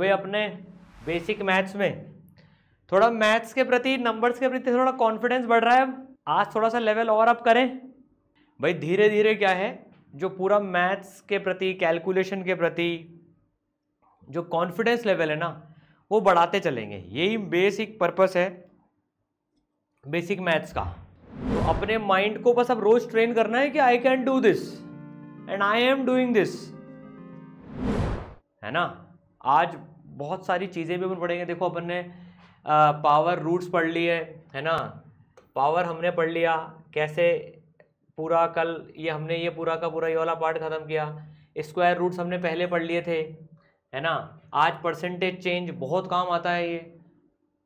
भाई अपने basic maths में थोड़ा मैथ्स के प्रति, नंबर्स के प्रति थोड़ा कॉन्फिडेंस बढ़ रहा है। अब आज थोड़ा सा लेवल और अप करें भाई। धीरे धीरे क्या है, जो पूरा मैथ्स के प्रति, कैलकुलेशन के प्रति जो कॉन्फिडेंस लेवल है ना, वो बढ़ाते चलेंगे। यही बेसिक पर्पस है बेसिक मैथ्स का। तो अपने माइंड को बस अब रोज ट्रेन करना है कि I can do this and I am doing this, है ना। आज बहुत सारी चीजें भी अपन पढ़ेंगे। देखो अपन ने पावर रूट्स पढ़ लिए है ना, पावर हमने पढ़ लिया कैसे पूरा। कल ये हमने ये पूरा का पूरा ये वाला पार्ट खत्म किया। स्क्वायर रूट्स हमने पहले पढ़ लिए थे, है ना। आज परसेंटेज चेंज बहुत काम आता है, ये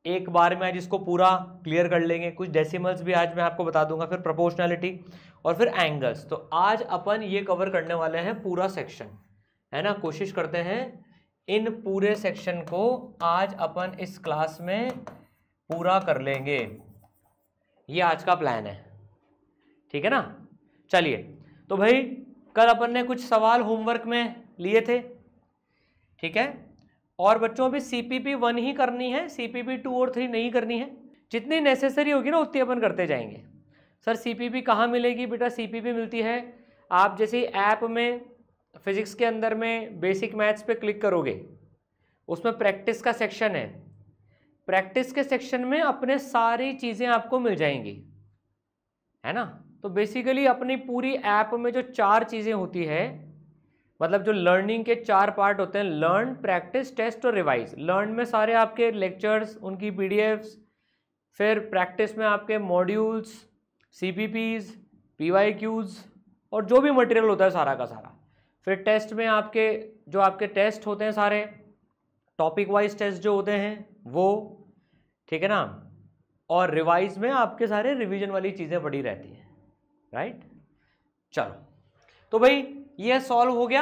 एक बार में आज इसको पूरा क्लियर कर लेंगे। कुछ डेसिमल्स भी आज मैं आपको बता दूंगा, फिर प्रोपोर्शनैलिटी और फिर एंगल्स। तो आज अपन ये कवर करने वाले हैं पूरा सेक्शन, है ना। कोशिश करते हैं इन पूरे सेक्शन को आज अपन इस क्लास में पूरा कर लेंगे। ये आज का प्लान है, ठीक है ना। चलिए, तो भाई कल अपन ने कुछ सवाल होमवर्क में लिए थे, ठीक है। और बच्चों अभी CPP 1 ही करनी है, CPP 2 और 3 नहीं करनी है। जितनी नेसेसरी होगी ना उतनी अपन करते जाएंगे। सर CPP कहाँ मिलेगी बेटा? CPP मिलती है आप जैसे ऐप में फिजिक्स के अंदर में बेसिक मैथ्स पे क्लिक करोगे, उसमें प्रैक्टिस का सेक्शन है। प्रैक्टिस के सेक्शन में अपने सारी चीज़ें आपको मिल जाएंगी, है ना। तो बेसिकली अपनी पूरी ऐप में जो 4 चीज़ें होती है, मतलब जो लर्निंग के 4 पार्ट होते हैं, लर्न, प्रैक्टिस, टेस्ट और रिवाइज। लर्न में सारे आपके लेक्चर्स, उनकी PDFs, फिर प्रैक्टिस में आपके मॉड्यूल्स, CPPs, PYQs और जो भी मटेरियल होता है सारा का सारा। फिर टेस्ट में आपके जो आपके टेस्ट होते हैं सारे टॉपिक वाइज टेस्ट जो होते हैं वो, ठीक है ना। और रिवाइज में आपके सारे रिवीजन वाली चीज़ें पड़ी रहती हैं, राइट। चलो, तो भाई ये सॉल्व हो गया।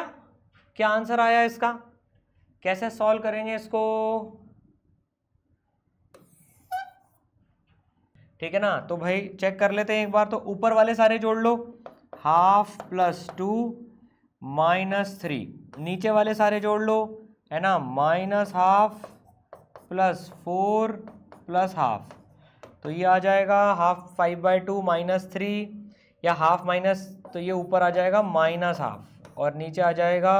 क्या आंसर आया इसका? कैसे सॉल्व करेंगे इसको? ठीक है ना। तो भाई चेक कर लेते हैं एक बार। तो ऊपर वाले सारे जोड़ लो, 1/2 + 2 -3। नीचे वाले सारे जोड़ लो, है ना, -1/2 + 4 + 1/2। तो ये आ जाएगा 1/2 5/2 -3 या हाफ माइनस, तो ये ऊपर आ जाएगा -1/2 और नीचे आ जाएगा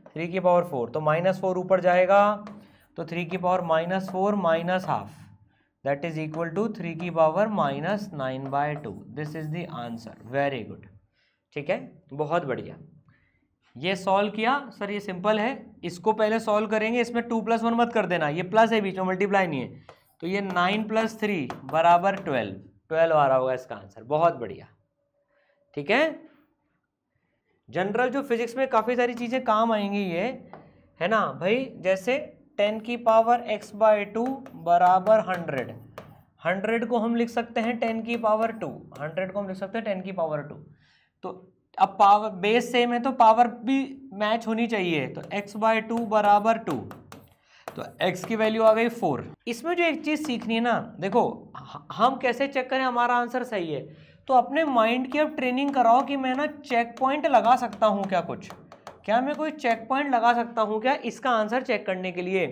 3 की पावर 4। तो -4 ऊपर जाएगा तो 3 की power -4 -1/2 that is equal to 3 की power -9/2। This is the answer. Very good, ठीक है, बहुत बढ़िया। ये सॉल्व किया सर, ये सिंपल है। इसको पहले सॉल्व करेंगे, इसमें 2 + 1 मत कर देना, ये प्लस है बीच में, मल्टीप्लाई नहीं है। तो ये 9 + 3 = 12 आ रहा होगा इसका आंसर। बहुत बढ़िया, ठीक है। जनरल जो फिजिक्स में काफ़ी सारी चीज़ें काम आएंगी ये, है ना भाई। जैसे 10 की पावर x/2 = 100। 100 को हम लिख सकते हैं 10 की पावर 2। 100 को हम लिख सकते हैं 10 की पावर 2। तो अब पावर बेस सेम है तो पावर भी मैच होनी चाहिए। तो x/2 = 2, तो x की वैल्यू आ गई 4। इसमें जो एक चीज़ सीखनी है ना, देखो हम कैसे चेक करें हमारा आंसर सही है। तो अपने माइंड की अब ट्रेनिंग कराओ कि मैं ना चेक पॉइंट लगा सकता हूँ क्या, कुछ क्या मैं कोई चेक पॉइंट लगा सकता हूँ क्या इसका आंसर चेक करने के लिए।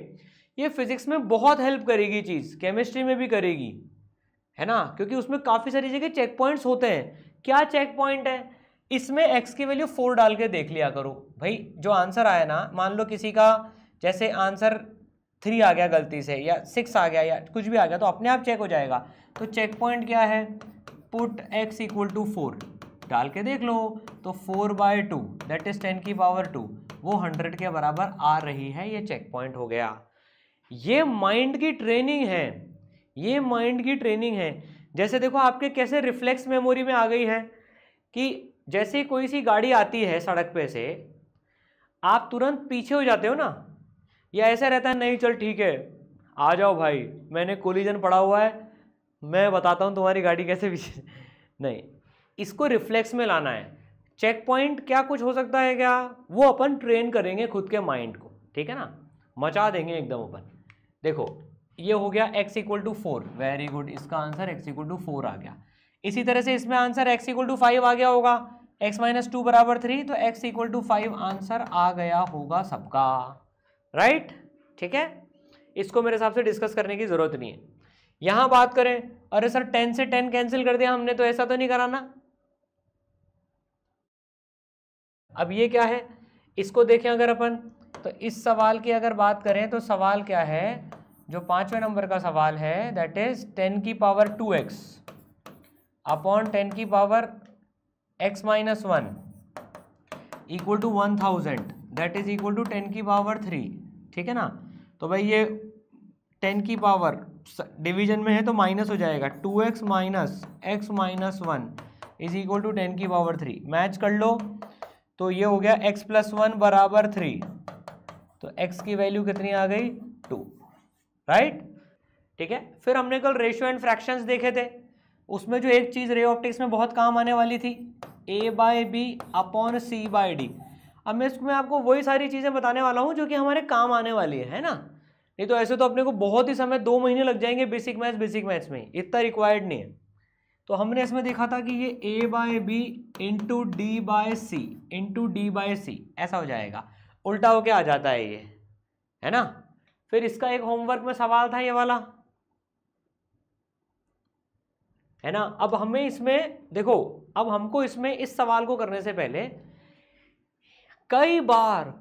ये फिजिक्स में बहुत हेल्प करेगी चीज़, केमिस्ट्री में भी करेगी, है ना, क्योंकि उसमें काफ़ी सारी जगह चेक पॉइंट्स होते हैं। क्या चेक पॉइंट है? इसमें x की वैल्यू 4 डाल के देख लिया करो भाई। जो आंसर आया ना, मान लो किसी का जैसे आंसर 3 आ गया गलती से, या 6 आ गया, या कुछ भी आ गया, तो अपने आप चेक हो जाएगा। तो चेक पॉइंट क्या है? पुट x = 4 डाल के देख लो। तो 4/2 दैट इज 10 की पावर 2 वो 100 के बराबर आ रही है। ये चेक पॉइंट हो गया। ये माइंड की ट्रेनिंग है, ये माइंड की ट्रेनिंग है। जैसे देखो आपके कैसे रिफ्लेक्स मेमोरी में आ गई है कि जैसे कोई सी गाड़ी आती है सड़क पे से, आप तुरंत पीछे हो जाते हो ना, या ऐसा रहता है नहीं चल ठीक है आ जाओ भाई, मैंने कोलिजन पड़ा हुआ है, मैं बताता हूँ तुम्हारी गाड़ी कैसे पीछे। नहीं, इसको रिफ्लेक्स में लाना है। चेक पॉइंट क्या कुछ हो सकता है क्या, वो अपन ट्रेन करेंगे खुद के माइंड को, ठीक है ना, मचा देंगे एकदम अपन। देखो ये हो गया x = 4, वेरी गुड, इसका आंसर x = 4 आ गया। इसी तरह से इसमें आंसर x = 5 आ गया होगा, x - 2 = 3, तो x = 5 आंसर आ गया होगा सबका, राइट। ठीक है, इसको मेरे हिसाब से डिस्कस करने की जरूरत नहीं है। यहां बात करें, अरे सर 10 से 10 कैंसिल कर दिया हमने, तो ऐसा तो नहीं कराना। अब ये क्या है, इसको देखें अगर अपन, तो इस सवाल की अगर बात करें तो सवाल क्या है, जो 5वें नंबर का सवाल है, दैट इज 10 की पावर 2x अपॉन 10 की power x minus 1 equal to 1000, that is equal to 10 की पावर 3, ठीक है ना। तो भाई ये 10 की पावर डिवीजन में है तो माइनस हो जाएगा, 2x minus x minus 1 is equal to 10 की पावर 3, मैच कर लो तो ये हो गया x प्लस 1 बराबर 3, तो x की वैल्यू कितनी आ गई 2, राइट। ठीक है, फिर हमने कल रेशियो एंड फ्रैक्शंस देखे थे, उसमें जो एक चीज रे ऑप्टिक्स में बहुत काम आने वाली थी, a by B upon C by D. अब मैं इसमें आपको वही सारी चीजें बताने वाला हूं जो कि हमारे काम आने वाली है ना, नहीं तो ऐसे तो अपने को बहुत ही समय 2 महीने लग जाएंगे बेसिक मैथ्स में, इतना रिक्वायर्ड नहीं है। तो हमने इसमें देखा था कि ये a by B into D by C ऐसा हो जाएगा, उल्टा होके आ जाता है ये, है ना। फिर इसका एक होमवर्क में सवाल था ये वाला, है ना। अब हमें इसमें देखो, अब हमको इसमें इस सवाल को करने से पहले कई बार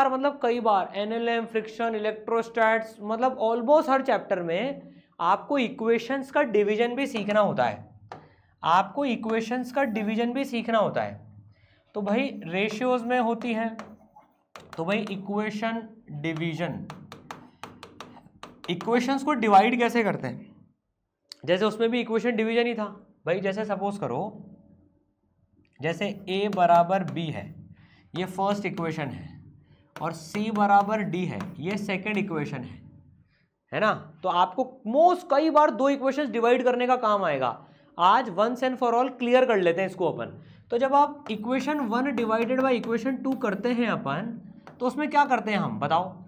मतलब कई बार एनएलएम, फ्रिक्शन, इलेक्ट्रोस्टैट्स, मतलब ऑलमोस्ट हर चैप्टर में आपको इक्वेशंस का डिवीजन भी सीखना होता है, आपको इक्वेशंस का डिवीजन भी सीखना होता है। तो भाई रेशियोज में होती है, तो भाई इक्वेशन डिवीजन, इक्वेशंस को डिवाइड कैसे करते हैं, जैसे उसमें भी इक्वेशन डिवीजन ही था भाई। जैसे सपोज करो, जैसे a बराबर b है, ये फर्स्ट इक्वेशन है, और c बराबर d है, ये सेकंड इक्वेशन है ना। तो आपको कई बार 2 इक्वेशंस डिवाइड करने का काम आएगा। आज once and for all clear कर लेते हैं इसको अपन। तो जब आप इक्वेशन 1 डिवाइडेड बाय इक्वेशन 2 करते हैं अपन, तो उसमें क्या करते हैं हम बताओ,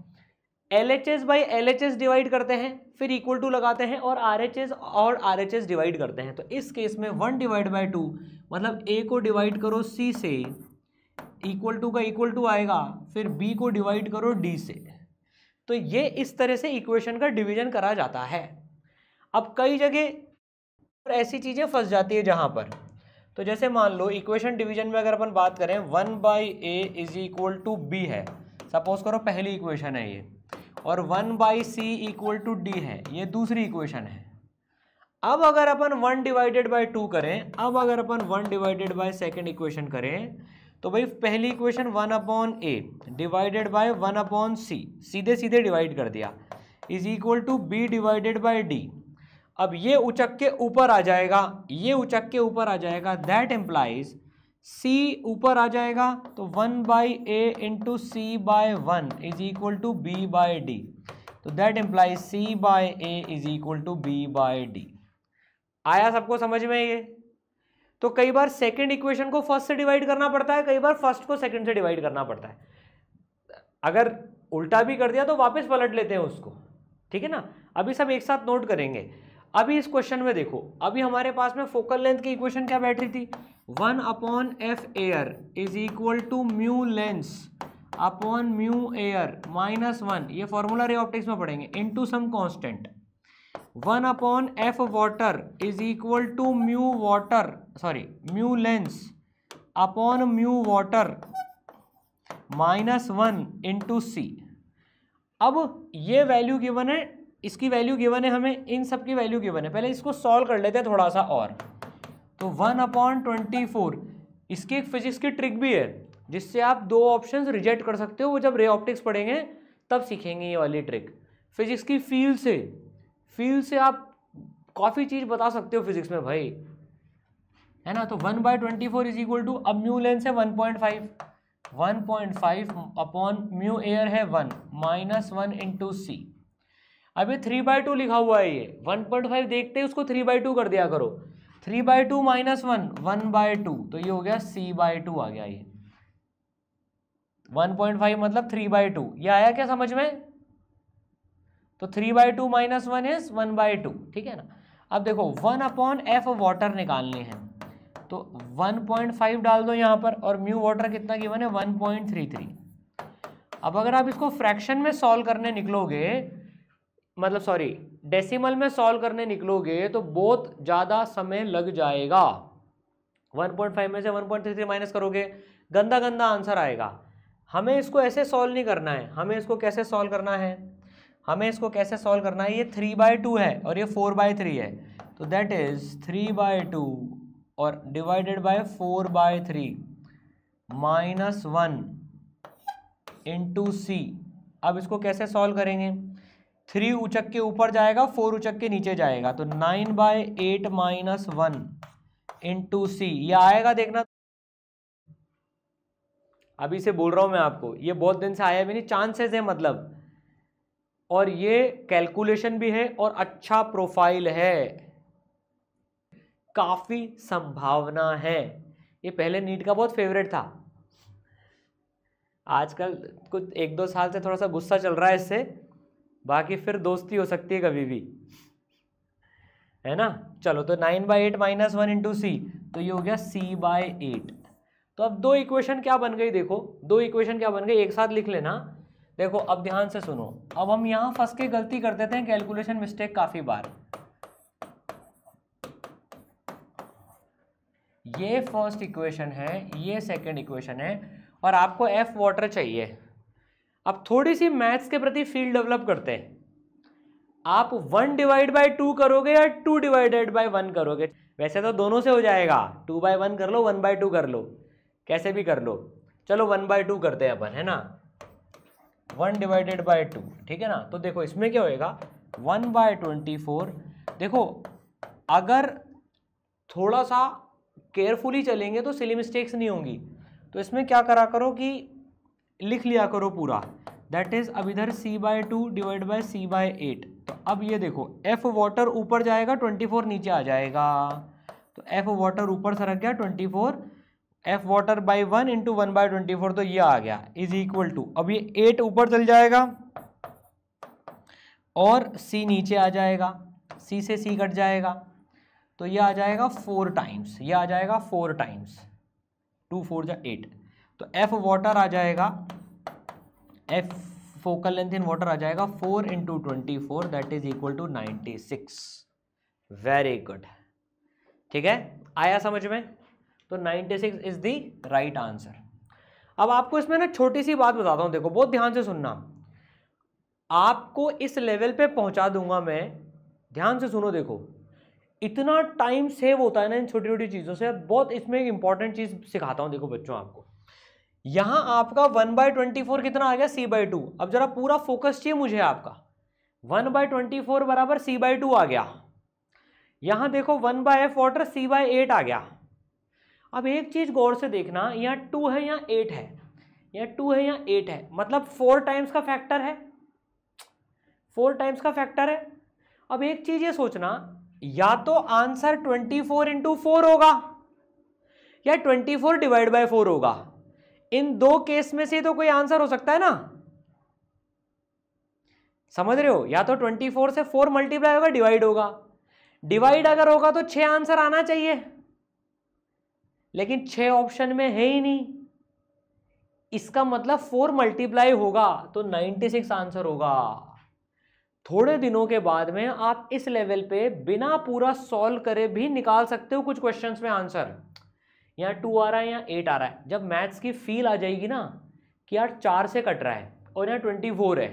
LHS बाई LHS डिवाइड करते हैं, फिर इक्वल टू लगाते हैं, और RHS डिवाइड करते हैं। तो इस केस में 1 डिवाइड बाई 2 मतलब a को डिवाइड करो c से, इक्वल टू का इक्वल टू आएगा, फिर b को डिवाइड करो d से। तो ये इस तरह से इक्वेशन का डिवीजन करा जाता है। अब कई जगह ऐसी चीजें फंस जाती है जहां पर, तो जैसे मान लो इक्वेशन डिवीजन में अगर अपन बात करें 1 by A is equal to B है, सपोज करो पहली इक्वेशन है ये, और 1 by C equal to D है, ये दूसरी इक्वेशन है। अब अगर अपन 1 डिवाइडेड बाई 2 करें, अब अगर अपन 1 डिवाइडेड बाई सेकेंड इक्वेशन करें, तो भाई पहली equation 1 upon A divided by 1 upon C, सीधे सीधे डिवाइड कर दिया, is equal to B divided by D. अब ये उचक के ऊपर आ जाएगा, ये उचक के ऊपर आ जाएगा, दैट एम्प्लाइज c ऊपर आ जाएगा, तो 1 by A into C by 1 is equal to B by D. तो that implies c by A is equal to B by D. आया सबको समझ में ये? तो कई बार सेकंड इक्वेशन को फर्स्ट से डिवाइड करना पड़ता है, कई बार फर्स्ट को सेकंड से डिवाइड करना पड़ता है। अगर उल्टा भी कर दिया तो वापस पलट लेते हैं उसको, ठीक है ना। अभी सब एक साथ नोट करेंगे। अभी इस क्वेश्चन में देखो, अभी हमारे पास में फोकल लेंथ की इक्वेशन क्या बैठ रही थी, 1 upon F air is equal to mu lens upon mu air minus 1, ये फॉर्मूला रे ऑप्टिक्स में पढ़ेंगे, into some constant. 1 upon F water is equal to mu lens upon mu water minus 1 into C. अब ये value given है, इसकी value given है हमें, इन सब की वैल्यू गिवन है। पहले इसको सॉल्व कर लेते हैं थोड़ा सा और। तो 1 अपॉन 24, इसकी एक फिजिक्स की ट्रिक भी है जिससे आप 2 ऑप्शंस रिजेक्ट कर सकते हो, वो जब रे ऑप्टिक्स पढ़ेंगे तब सीखेंगे ये वाली ट्रिक। फिजिक्स की फील्ड से आप काफ़ी चीज़ बता सकते हो फिजिक्स में भाई, है ना। तो 1 बाई 24 इज इक्वल टू, अब म्यू लेंस है 1.5 अपॉन म्यू एयर है 1 माइनस 1 इंटू सी। अभी 3/2 लिखा हुआ है, ये 1.5 देखते ही उसको 3/2 कर दिया करो। 3/2 माइनस 1/2, तो ये हो गया c/2 आ गया। ये 1.5 मतलब 3/2, ये आया क्या समझ में? तो 3/2 माइनस 1 इज 1/2, ठीक है ना। अब देखो 1 अपॉन एफ वाटर निकालने हैं, तो 1.5 डाल दो यहाँ पर, और म्यू वाटर कितना गिवन है 1.33। अब अगर आप इसको फ्रैक्शन में सॉल्व करने निकलोगे, मतलब सॉरी डेसिमल में सॉल्व करने निकलोगे तो बहुत ज़्यादा समय लग जाएगा। 1.5 में से 1.33 माइनस करोगे, गंदा गंदा आंसर आएगा। हमें इसको ऐसे सॉल्व नहीं करना है, हमें इसको कैसे सॉल्व करना है, हमें इसको कैसे सॉल्व करना है, ये 3/2 है और ये 4/3 है, तो दैट इज 3/2 और डिवाइडेड बाय 4/3 -1 इंटू सी। अब इसको कैसे सॉल्व करेंगे, 3 उचक के ऊपर जाएगा, 4 उचक के नीचे जाएगा, तो 9/8 -1 इंटू सी, ये आएगा देखना। अभी से बोल रहा हूं मैं आपको, ये बहुत दिन से आया भी नहीं, चांसेस है मतलब, और ये कैलकुलेशन भी है और अच्छा प्रोफाइल है, काफी संभावना है। ये पहले नीट का बहुत फेवरेट था, आजकल कुछ 1-2 साल से थोड़ा सा गुस्सा चल रहा है इससे, बाकी फिर दोस्ती हो सकती है कभी भी, है ना। चलो तो 9/8 -1 इंटू सी, तो ये हो गया c/8। तो अब दो इक्वेशन क्या बन गई, देखो दो इक्वेशन क्या बन गई, एक साथ लिख लेना। देखो अब ध्यान से सुनो, अब हम यहां फंस के गलती कर देते हैं, कैलकुलेशन मिस्टेक काफी बार। ये फर्स्ट इक्वेशन है, ये सेकंड इक्वेशन है, और आपको एफ वाटर चाहिए। अब थोड़ी सी मैथ्स के प्रति फील डेवलप करते हैं। आप 1/2 करोगे या 2/1 करोगे, वैसे तो दोनों से हो जाएगा, 2/1 कर लो, 1/2 कर लो, कैसे भी कर लो। चलो 1/2 करते हैं अपन, है ना, 1/2, ठीक है ना। तो देखो इसमें क्या होएगा, 1/24। देखो अगर थोड़ा सा केयरफुली चलेंगे तो सिली मिस्टेक्स नहीं होंगी, तो इसमें क्या करा करो कि लिख लिया करो पूरा, दैट इज अब इधर c/2 डिवाइड बाय c/8। तो अब ये देखो एफ वाटर ऊपर जाएगा, 24 नीचे आ जाएगा, तो एफ वाटर ऊपर सरक गया 24, एफ वाटर बाई 1 इंटू 1/24, तो ये आ गया इज इक्वल टू, अब ये 8 ऊपर चल जाएगा और c नीचे आ जाएगा, c से c कट जाएगा, तो ये आ जाएगा 4 टाइम्स, ये आ जाएगा 4 टाइम्स, 2 4 जा 8, तो एफ वाटर आ जाएगा, F focal length in water आ जाएगा 4 into 24, that is equal to 96। Very good, ठीक है, आया समझ में। तो 96 इज द राइट आंसर। अब आपको इसमें ना छोटी सी बात बताता हूं, देखो बहुत ध्यान से सुनना, आपको इस लेवल पे पहुंचा दूंगा मैं, ध्यान से सुनो। देखो इतना टाइम सेव होता है ना इन छोटी छोटी चीजों से, बहुत इसमें एक इंपॉर्टेंट चीज सिखाता हूं। देखो बच्चों, आपको यहां आपका 1/24 कितना आ गया, c/2। अब जरा पूरा फोकस चाहिए मुझे आपका, 1/24 बराबर c/2 आ गया। यहां देखो 1/f वाटर c/8 आ गया। अब एक चीज गौर से देखना, यहाँ 2 है यहाँ 8 है, यहाँ 2 है यहाँ 8 है, मतलब 4 टाइम्स का फैक्टर है, 4 टाइम्स का फैक्टर है। अब एक चीज ये सोचना, या तो आंसर 24 इंटू 4 होगा या 24 डिवाइड बाय 4 होगा। इन दो केस में से तो कोई आंसर हो सकता है ना, समझ रहे हो। या तो 24 से 4 मल्टीप्लाई होगा, डिवाइड होगा, डिवाइड अगर होगा तो 6 आंसर आना चाहिए, लेकिन 6 ऑप्शन में है ही नहीं। इसका मतलब 4 मल्टीप्लाई होगा तो 96 आंसर होगा। थोड़े दिनों के बाद में आप इस लेवल पे बिना पूरा सॉल्व करे भी निकाल सकते हो कुछ क्वेश्चंस में आंसर। यहाँ 2 आ रहा है, यहाँ 8 आ रहा है, जब मैथ्स की फील आ जाएगी ना कि यार 4 से कट रहा है और यहाँ 24 है,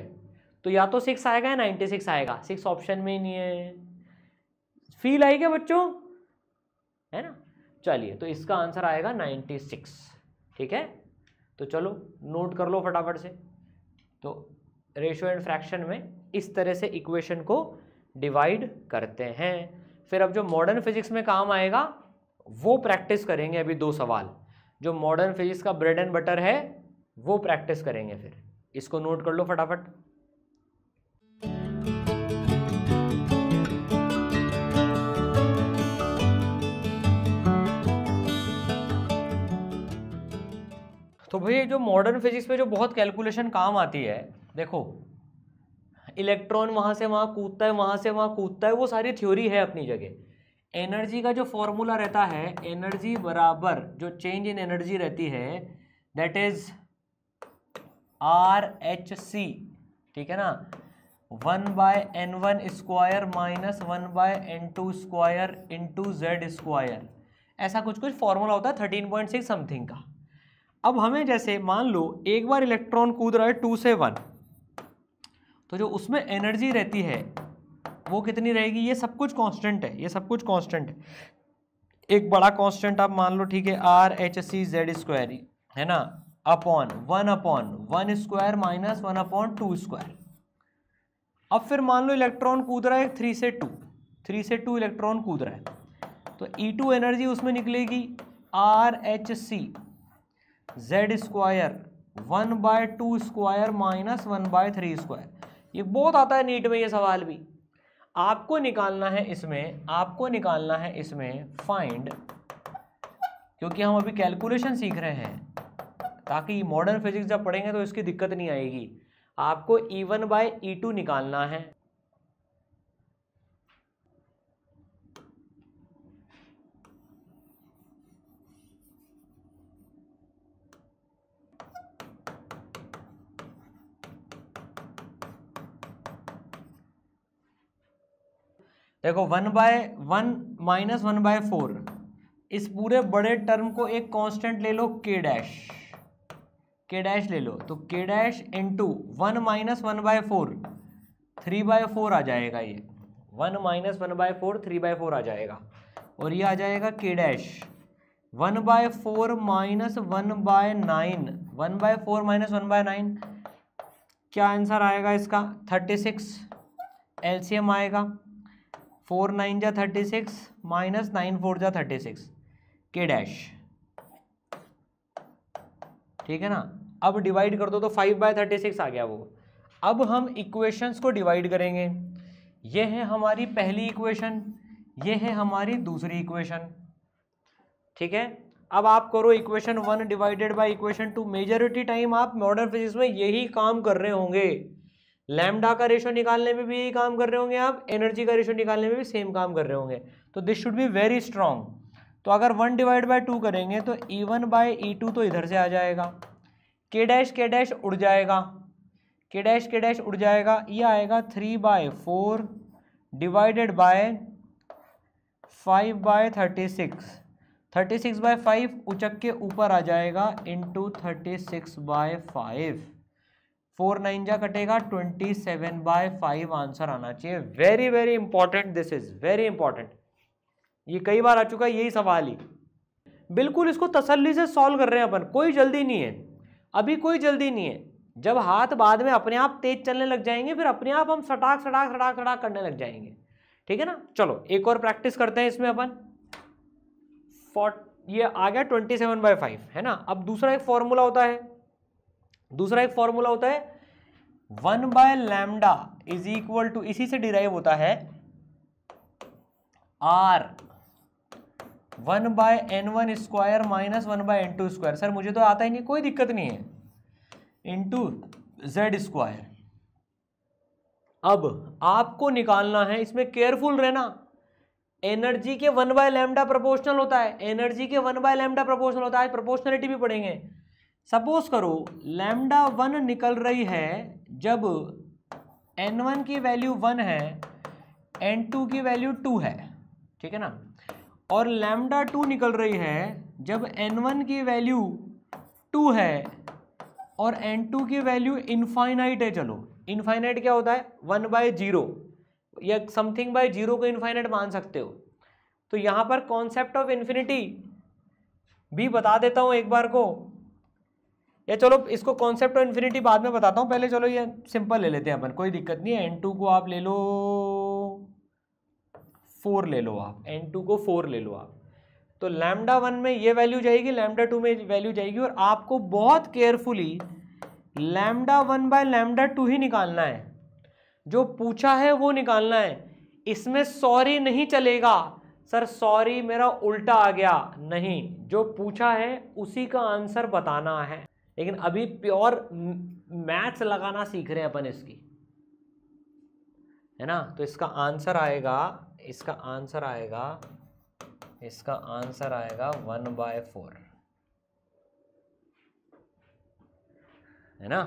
तो या तो 6 आएगा या 96 आएगा, 6 ऑप्शन में ही नहीं है। फील आई क्या बच्चों, है ना। चलिए, तो इसका आंसर आएगा 96, ठीक है। तो चलो नोट कर लो फटाफट से। तो रेशियो एंड फ्रैक्शन में इस तरह से इक्वेशन को डिवाइड करते हैं। फिर अब जो मॉडर्न फिजिक्स में काम आएगा वो प्रैक्टिस करेंगे। अभी 2 सवाल जो मॉडर्न फिजिक्स का ब्रेड एंड बटर है वो प्रैक्टिस करेंगे, फिर इसको नोट कर लो फटाफट। तो भाई जो मॉडर्न फिजिक्स में जो बहुत कैलकुलेशन काम आती है, देखो इलेक्ट्रॉन वहां से वहां कूदता है, वहां से वहां कूदता है, वो सारी थ्योरी है अपनी जगह। एनर्जी का जो फॉर्मूला रहता है, एनर्जी बराबर जो चेंज इन एनर्जी रहती है, दैट इज RH(C), ठीक है ना, 1/N1 square minus 1/N2 square into Z square, ऐसा कुछ फॉर्मूला होता है 13.6 समथिंग का। अब हमें जैसे मान लो एक बार इलेक्ट्रॉन कूद रहा है 2 से 1, तो जो उसमें एनर्जी रहती है वो कितनी रहेगी, ये सब कुछ कांस्टेंट है, ये सब कुछ कांस्टेंट है। एक बड़ा कांस्टेंट आप मान लो, ठीक है, RH(Z स्क्वायर) है ना, अपॉन 1/1 स्क्वायर माइनस 1/2 स्क्वायर। अब फिर मान लो इलेक्ट्रॉन कूद रहा है 3 से 2 इलेक्ट्रॉन कूद रहा है, तो E2 एनर्जी उसमें निकलेगी RH(Z square 1/2 square minus 1/3 square. ये बहुत आता है नीट में ये सवाल भी। आपको निकालना है इसमें फाइंड, क्योंकि हम अभी कैलकुलेशन सीख रहे हैं, ताकि मॉडर्न फिजिक्स जब पढ़ेंगे तो इसकी दिक्कत नहीं आएगी। आपको E1/E2 निकालना है। देखो 1/1 माइनस 1/4, इस पूरे बड़े टर्म को एक कांस्टेंट ले लो k डैश ले लो, तो k डैश इंटू 1 माइनस 1/4 3/4 आ जाएगा। ये 1 माइनस 1/4 3/4 आ जाएगा, और ये आ जाएगा k डैश 1/4 माइनस 1/9, 1/4 माइनस 1/9, क्या आंसर आएगा इसका 36, एलसीएम आएगा 4 9 जा 36 माइनस 9 4 जा 36 के डैश, ठीक है ना। अब डिवाइड कर दो तो 5/36 आ गया वो। अब हम इक्वेशंस को डिवाइड करेंगे। ये है हमारी पहली इक्वेशन, ये है हमारी दूसरी इक्वेशन, ठीक है। अब आप करो equation 1 divided by equation 2। Majority time आप मॉडर्न फिजिक्स में यही काम कर रहे होंगे, लैम्डा का रेशो निकालने में भी यही काम कर रहे होंगे आप, एनर्जी का रेशो निकालने में भी सेम काम कर रहे होंगे। तो this should be very strong. तो अगर 1 डिवाइड बाय 2 करेंगे तो E1/E2 तो इधर से आ जाएगा, के डैश उड़ जाएगा, के डैश उड़ जाएगा, ये आएगा 3/4 डिवाइडेड बाय 5/36, 36/5 उचक के ऊपर आ जाएगा इंटू 36/5, 4 9 जा कटेगा 27/5 आंसर आना चाहिए। Very very important, this is very important. ये कई बार आ चुका है यही सवाल ही। बिल्कुल इसको तसल्ली से सॉल्व कर रहे हैं अपन, कोई जल्दी नहीं है, अभी कोई जल्दी नहीं है। जब हाथ बाद में अपने आप तेज चलने लग जाएंगे, फिर अपने आप हम सटाक सटाक सटाक सटाक करने लग जाएंगे, ठीक है ना। चलो एक और प्रैक्टिस करते हैं इसमें अपन। ये आ गया 27/5, है ना। अब दूसरा एक फॉर्मूला होता है, 1/λ इज इक्वल टू, इसी से डिराइव होता है R 1/N1 square minus 1/N2 square. Sir मुझे तो आता ही नहीं, कोई दिक्कत नहीं है, इंटू Z स्क्वायर। अब आपको निकालना है, इसमें केयरफुल रहना, एनर्जी के 1/λ प्रोपोर्शनल होता है, एनर्जी के 1/λ प्रोपोर्शनल होता है। प्रोपोर्शनलिटी भी पढ़ेंगे। सपोज करो λ1 निकल रही है जब N1 की वैल्यू 1 है, N2 की वैल्यू 2 है, ठीक है ना, और λ2 निकल रही है जब N1 की वैल्यू 2 है और N2 की वैल्यू इनफाइनाइट है। चलो इनफाइनाइट क्या होता है, 1/0 या समथिंग बाय 0 को इनफाइनाइट मान सकते हो। तो यहां पर कॉन्सेप्ट ऑफ इन्फिनिटी भी बता देता हूं एक बार को, या चलो इसको कॉन्सेप्ट ऑफ इन्फिनिटी बाद में बताता हूं, पहले चलो ये सिंपल ले लेते हैं अपन, कोई दिक्कत नहीं है। N2 को आप ले लो 4 ले लो आप, N2 को 4 ले लो आप, तो λ1 में ये वैल्यू जाएगी, λ2 में वैल्यू जाएगी, और आपको बहुत केयरफुली λ1/λ2 ही निकालना है, जो पूछा है वो निकालना है। इसमें सॉरी नहीं चलेगा, सर सॉरी मेरा उल्टा आ गया, नहीं, जो पूछा है उसी का आंसर बताना है। लेकिन अभी प्योर मैथ्स लगाना सीख रहे हैं अपन इसकी, है ना। तो इसका आंसर आएगा 1/4, है ना।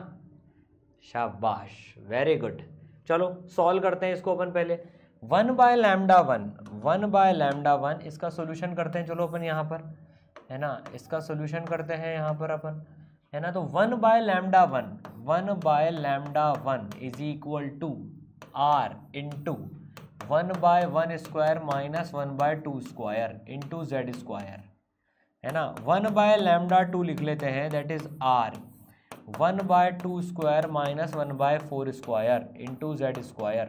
शाबाश, वेरी गुड। चलो सॉल्व करते हैं इसको अपन पहले। 1/λ1 इसका सोल्यूशन करते हैं। चलो अपन यहाँ पर, है ना, इसका सोल्यूशन करते हैं यहाँ पर अपन, है ना। तो 1/λ1 is equal to r into 1/1 square minus 1/2 square into Z square, है ना। 1/λ2 लिख लेते हैं, that is r 1/2 square minus 1/4 square into Z square.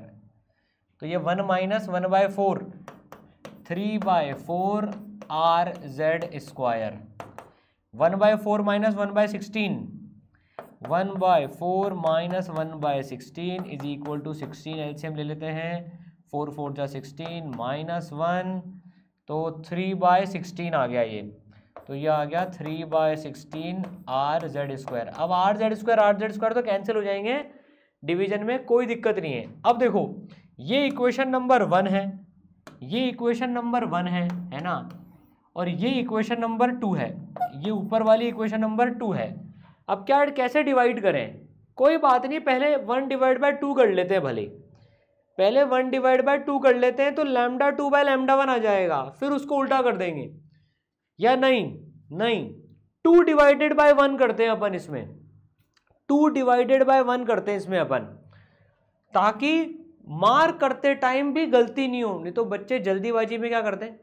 तो ये 1 minus 1/4 3/4 r Z square. 1/4 minus 1/16 1/4 minus 1/16 is equal to 16। LCM ले लेते हैं, 4 4 जा 16 माइनस 1, तो 3/16 आ गया ये। तो ये आ गया 3/16 r जेड स्क्वायर। अब r जेड स्क्वायर तो कैंसिल हो जाएंगे डिवीजन में, कोई दिक्कत नहीं है। अब देखो ये इक्वेशन नंबर 1 है, ये इक्वेशन नंबर 1 है ना, और ये इक्वेशन नंबर 2 है, ये ऊपर वाली इक्वेशन नंबर 2 है। अब क्या कैसे डिवाइड करें, कोई बात नहीं, पहले 1/2 कर लेते हैं, भले पहले 1/2 कर लेते हैं, तो λ2/λ1 आ जाएगा, फिर उसको उल्टा कर देंगे। या नहीं 2/1 करते हैं अपन इसमें, 2/1 करते हैं इसमें अपन, ताकि मार्क करते टाइम भी गलती नहीं हो। नहीं तो बच्चे जल्दीबाजी में क्या करते हैं,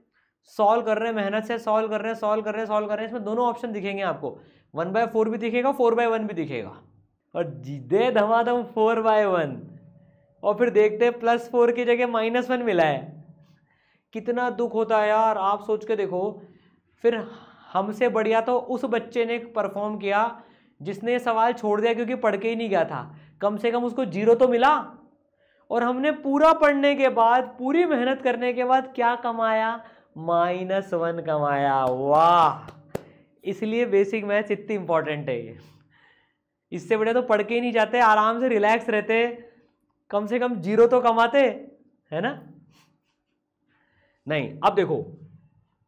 सॉल्व कर रहे हैं, मेहनत से सॉल्व कर रहे हैं, इसमें दोनों ऑप्शन दिखेंगे आपको, 1/4 भी दिखेगा, 4/1 भी दिखेगा, और दे धमाधम 4/1, और फिर देखते हैं +4 की जगह -1 मिला है। कितना दुख होता है यार, आप सोच के देखो। फिर हमसे बढ़िया तो उस बच्चे ने परफॉर्म किया जिसने सवाल छोड़ दिया क्योंकि पढ़ के ही नहीं गया था, कम से कम उसको 0 तो मिला। और हमने पूरा पढ़ने के बाद, पूरी मेहनत करने के बाद क्या कमाया, -1 कमाया। वाह, इसलिए बेसिक मैथ्स इतनी इंपॉर्टेंट है ये। इससे बड़े तो पढ़ के ही नहीं जाते, आराम से रिलैक्स रहते, कम से कम 0 तो कमाते, है ना। नहीं, अब देखो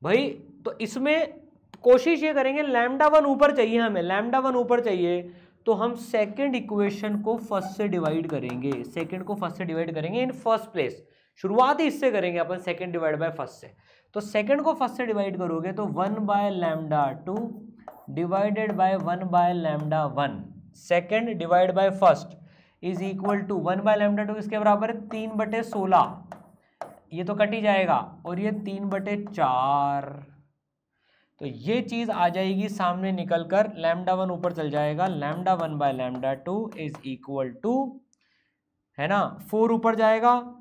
भाई, तो इसमें कोशिश ये करेंगे, λ1 ऊपर चाहिए हमें, λ1 ऊपर चाहिए, तो हम सेकंड इक्वेशन को फर्स्ट से डिवाइड करेंगे, इन फर्स्ट प्लेस। शुरुआत ही इससे करेंगे अपन, सेकंड डिवाइड बाय फर्स्ट से। तो सेकंड को फर्स्ट से डिवाइड करोगे तो 1/λ2 divided by 1/λ1, second divide by first is equal to 1/λ2 इसके बराबर है 3/16, ये तो कट ही जाएगा, और ये 3/4, तो ये चीज आ जाएगी सामने निकल कर, λ1 ऊपर चल जाएगा, λ1/λ2 इज इक्वल टू, है ना, 4 ऊपर जाएगा,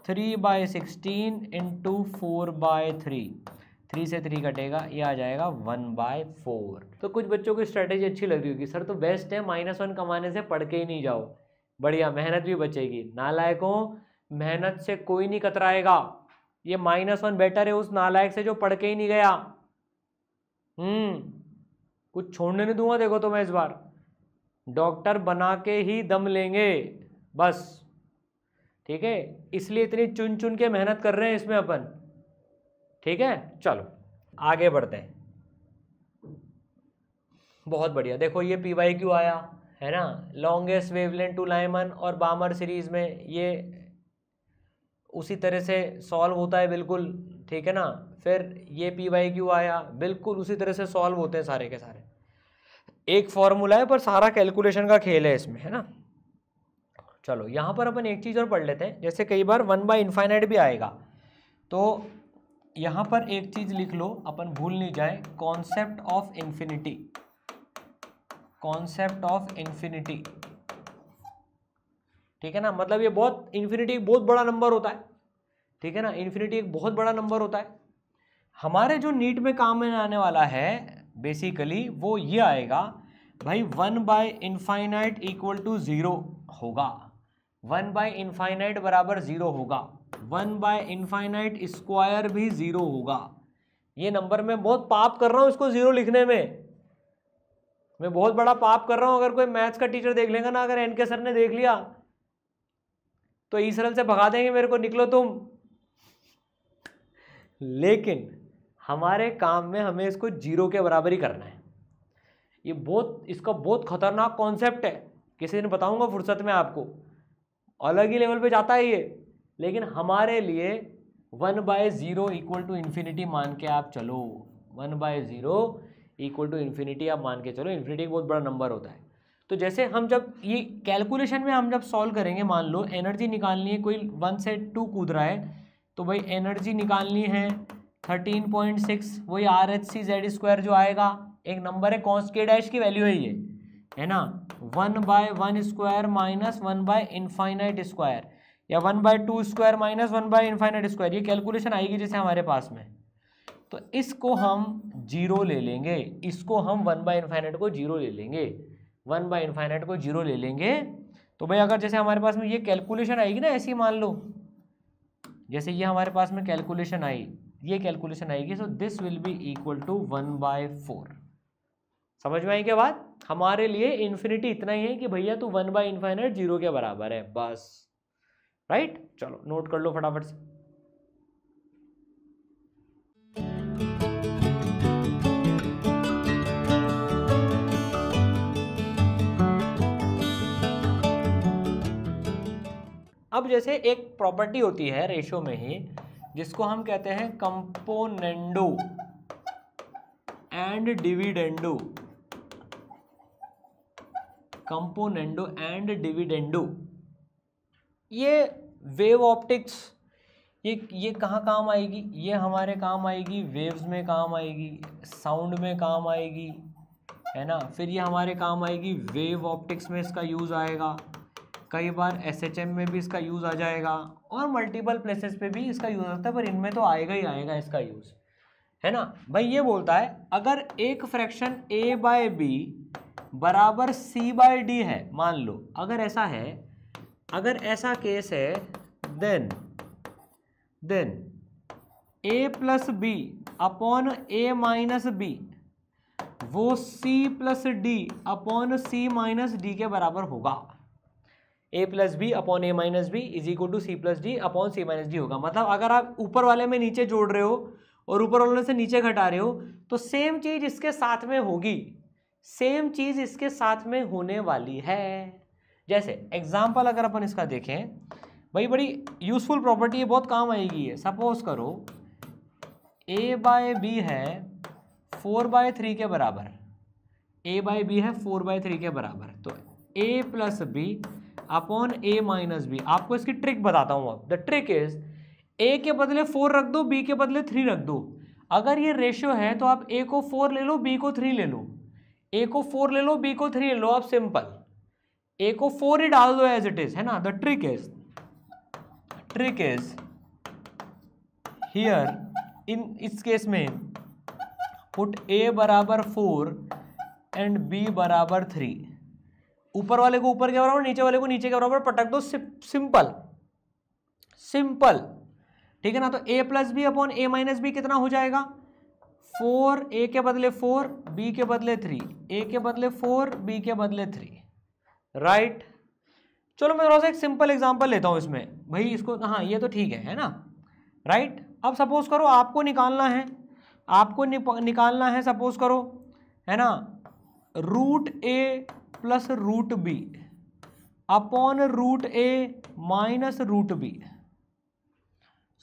3/16 इंटू 4/3, 3 से 3 कटेगा, ये आ जाएगा 1/4। तो कुछ बच्चों की स्ट्रेटेजी अच्छी लग रही होगी, सर तो बेस्ट है -1 कमाने से पढ़ के ही नहीं जाओ, बढ़िया, मेहनत भी बचेगी। नालायकों, मेहनत से कोई नहीं कतराएगा, ये -1 बेटर है उस नालायक से जो पढ़ के ही नहीं गया। कुछ छोड़ने नहीं दूंगा, देखो तो मैं इस बार डॉक्टर बना के ही दम लेंगे बस, ठीक है, इसलिए इतनी चुन चुन के मेहनत कर रहे हैं इसमें अपन, ठीक है। चलो आगे बढ़ते हैं। बहुत बढ़िया, देखो ये PYQ आया, है ना, लॉन्गेस्ट वेवलेंथ टू लाइमन और बामर सीरीज में ये उसी तरह से सॉल्व होता है बिल्कुल, ठीक है ना। फिर ये PYQ आया, बिल्कुल उसी तरह से सॉल्व होते हैं सारे के सारे, एक फॉर्मूला है पर सारा कैलकुलेशन का खेल है इसमें, है ना। चलो यहाँ पर अपन एक चीज़ और पढ़ लेते हैं, जैसे कई बार 1/∞ भी आएगा, तो यहाँ पर एक चीज़ लिख लो, अपन भूल नहीं जाए, कॉन्सेप्ट ऑफ इन्फिनिटी, ठीक है ना। मतलब ये बहुत, इन्फिनिटी एक बहुत बड़ा नंबर होता है, ठीक है ना, इन्फिनिटी एक बहुत बड़ा नंबर होता है। हमारे जो नीट में काम में आने वाला है बेसिकली वो ये आएगा भाई, 1/∞ इक्वल टू 0 होगा, 1/∞ बराबर 0 होगा, 1/∞ स्क्वायर भी 0 होगा। ये नंबर मैं बहुत पाप कर रहा हूँ इसको 0 लिखने में, मैं बहुत बड़ा पाप कर रहा हूँ। अगर कोई मैथ्स का टीचर देख लेगा ना, अगर NK सर ने देख लिया तो ईसरल से भगा देंगे मेरे को, निकलो तुम। लेकिन हमारे काम में हमें इसको 0 के बराबर ही करना है। ये बहुत, इसका बहुत खतरनाक कॉन्सेप्ट है, किसी दिन बताऊंगा फुर्सत में आपको, अलग ही लेवल पे जाता है ये। लेकिन हमारे लिए 1/0 इक्वल टू इन्फिनिटी मान के आप चलो, 1/0 इक्वल टू इन्फिनिटी आप मान के चलो। इन्फिनिटी एक बहुत बड़ा नंबर होता है। तो जैसे हम जब ये कैलकुलेशन में हम जब सॉल्व करेंगे, मान लो एनर्जी निकालनी है, कोई 1 से 2 कूद रहा है, तो भाई एनर्जी निकालनी है 13.6, वही RHC(z²) जो आएगा, एक नंबर है कॉन्स के डैश की वैल्यू है ये, है ना, 1/1² माइनस 1/∞² या 1/2² माइनस 1/∞², ये कैलकुलेशन आएगी जैसे हमारे पास में। तो इसको हम 0 ले लेंगे, इसको हम 1/∞ को 0 ले लेंगे, 1/∞ को 0 ले लेंगे। तो भाई अगर जैसे हमारे पास में ये कैलकुलेशन आएगी ना, ऐसी मान लो जैसे ये हमारे पास में कैलकुलेशन आई, ये कैलकुलेशन आएगी, so this will be equal to 1/4। समझ में आई क्या बात? हमारे लिए इन्फिनिटी इतना ही है कि भैया तू 1/∞ 0 के बराबर है, बस। राइट, चलो नोट कर लो फटाफट से। अब जैसे एक प्रॉपर्टी होती है रेशो में ही, जिसको हम कहते हैं componendo and dividendo, componendo and dividendo. ये वेव ऑप्टिक्स, ये कहाँ काम आएगी? ये हमारे काम आएगी वेव्स में काम आएगी, साउंड में काम आएगी, है ना। फिर ये हमारे काम आएगी वेव ऑप्टिक्स में, इसका यूज़ आएगा। कई बार SHM में भी इसका यूज़ आ जाएगा, और मल्टीपल प्लेसेस पे भी इसका यूज़ होता है, पर इनमें तो आएगा ही आएगा इसका यूज़, है ना। भाई ये बोलता है अगर एक फ्रैक्शन A/B बराबर C/D है, मान लो अगर ऐसा है, अगर ऐसा केस है, देन A+B अपॉन A-B वो C+D अपॉन C-D के बराबर होगा। A+B upon A-B is equal to C+D upon C-D होगा। मतलब अगर आप ऊपर वाले में नीचे जोड़ रहे हो और ऊपर वाले से नीचे घटा रहे हो, तो सेम चीज इसके साथ में होगी, सेम चीज इसके साथ में होने वाली है। जैसे एग्जाम्पल अगर अपन इसका देखें, भाई बड़ी यूजफुल प्रॉपर्टी है, बहुत काम आएगी ये। सपोज करो A/B है 4/3 के बराबर, A/B है 4/3 के बराबर, तो A+B अपॉन A-B। आपको इसकी ट्रिक बताता हूँ अब। द ट्रिक इज A के बदले 4 रख दो, B के बदले 3 रख दो। अगर ये रेशियो है तो आप A को 4 ले लो, B को 3 ले लो, A को 4 ले लो, B को 3 ले लो, आप सिंपल A को 4 ही डाल दो एज इट इज, है ना। The trick is here in इस केस में पुट A बराबर 4 एंड B बराबर 3। ऊपर वाले को ऊपर के बराबर, नीचे वाले को नीचे के बराबर पटक दो, सिंपल सिंपल, ठीक है ना। तो A+B अपॉन A-B कितना हो जाएगा? 4, A के बदले 4, B के बदले 3, A के बदले 4, B के बदले 3, राइट। चलो मैं थोड़ा सा एक सिंपल एग्जांपल लेता हूं इसमें, भाई इसको, हाँ ये तो ठीक है ना, राइट। अब सपोज करो आपको निकालना है, निकालना है सपोज करो, है ना, √A plus √B upon √A minus √B।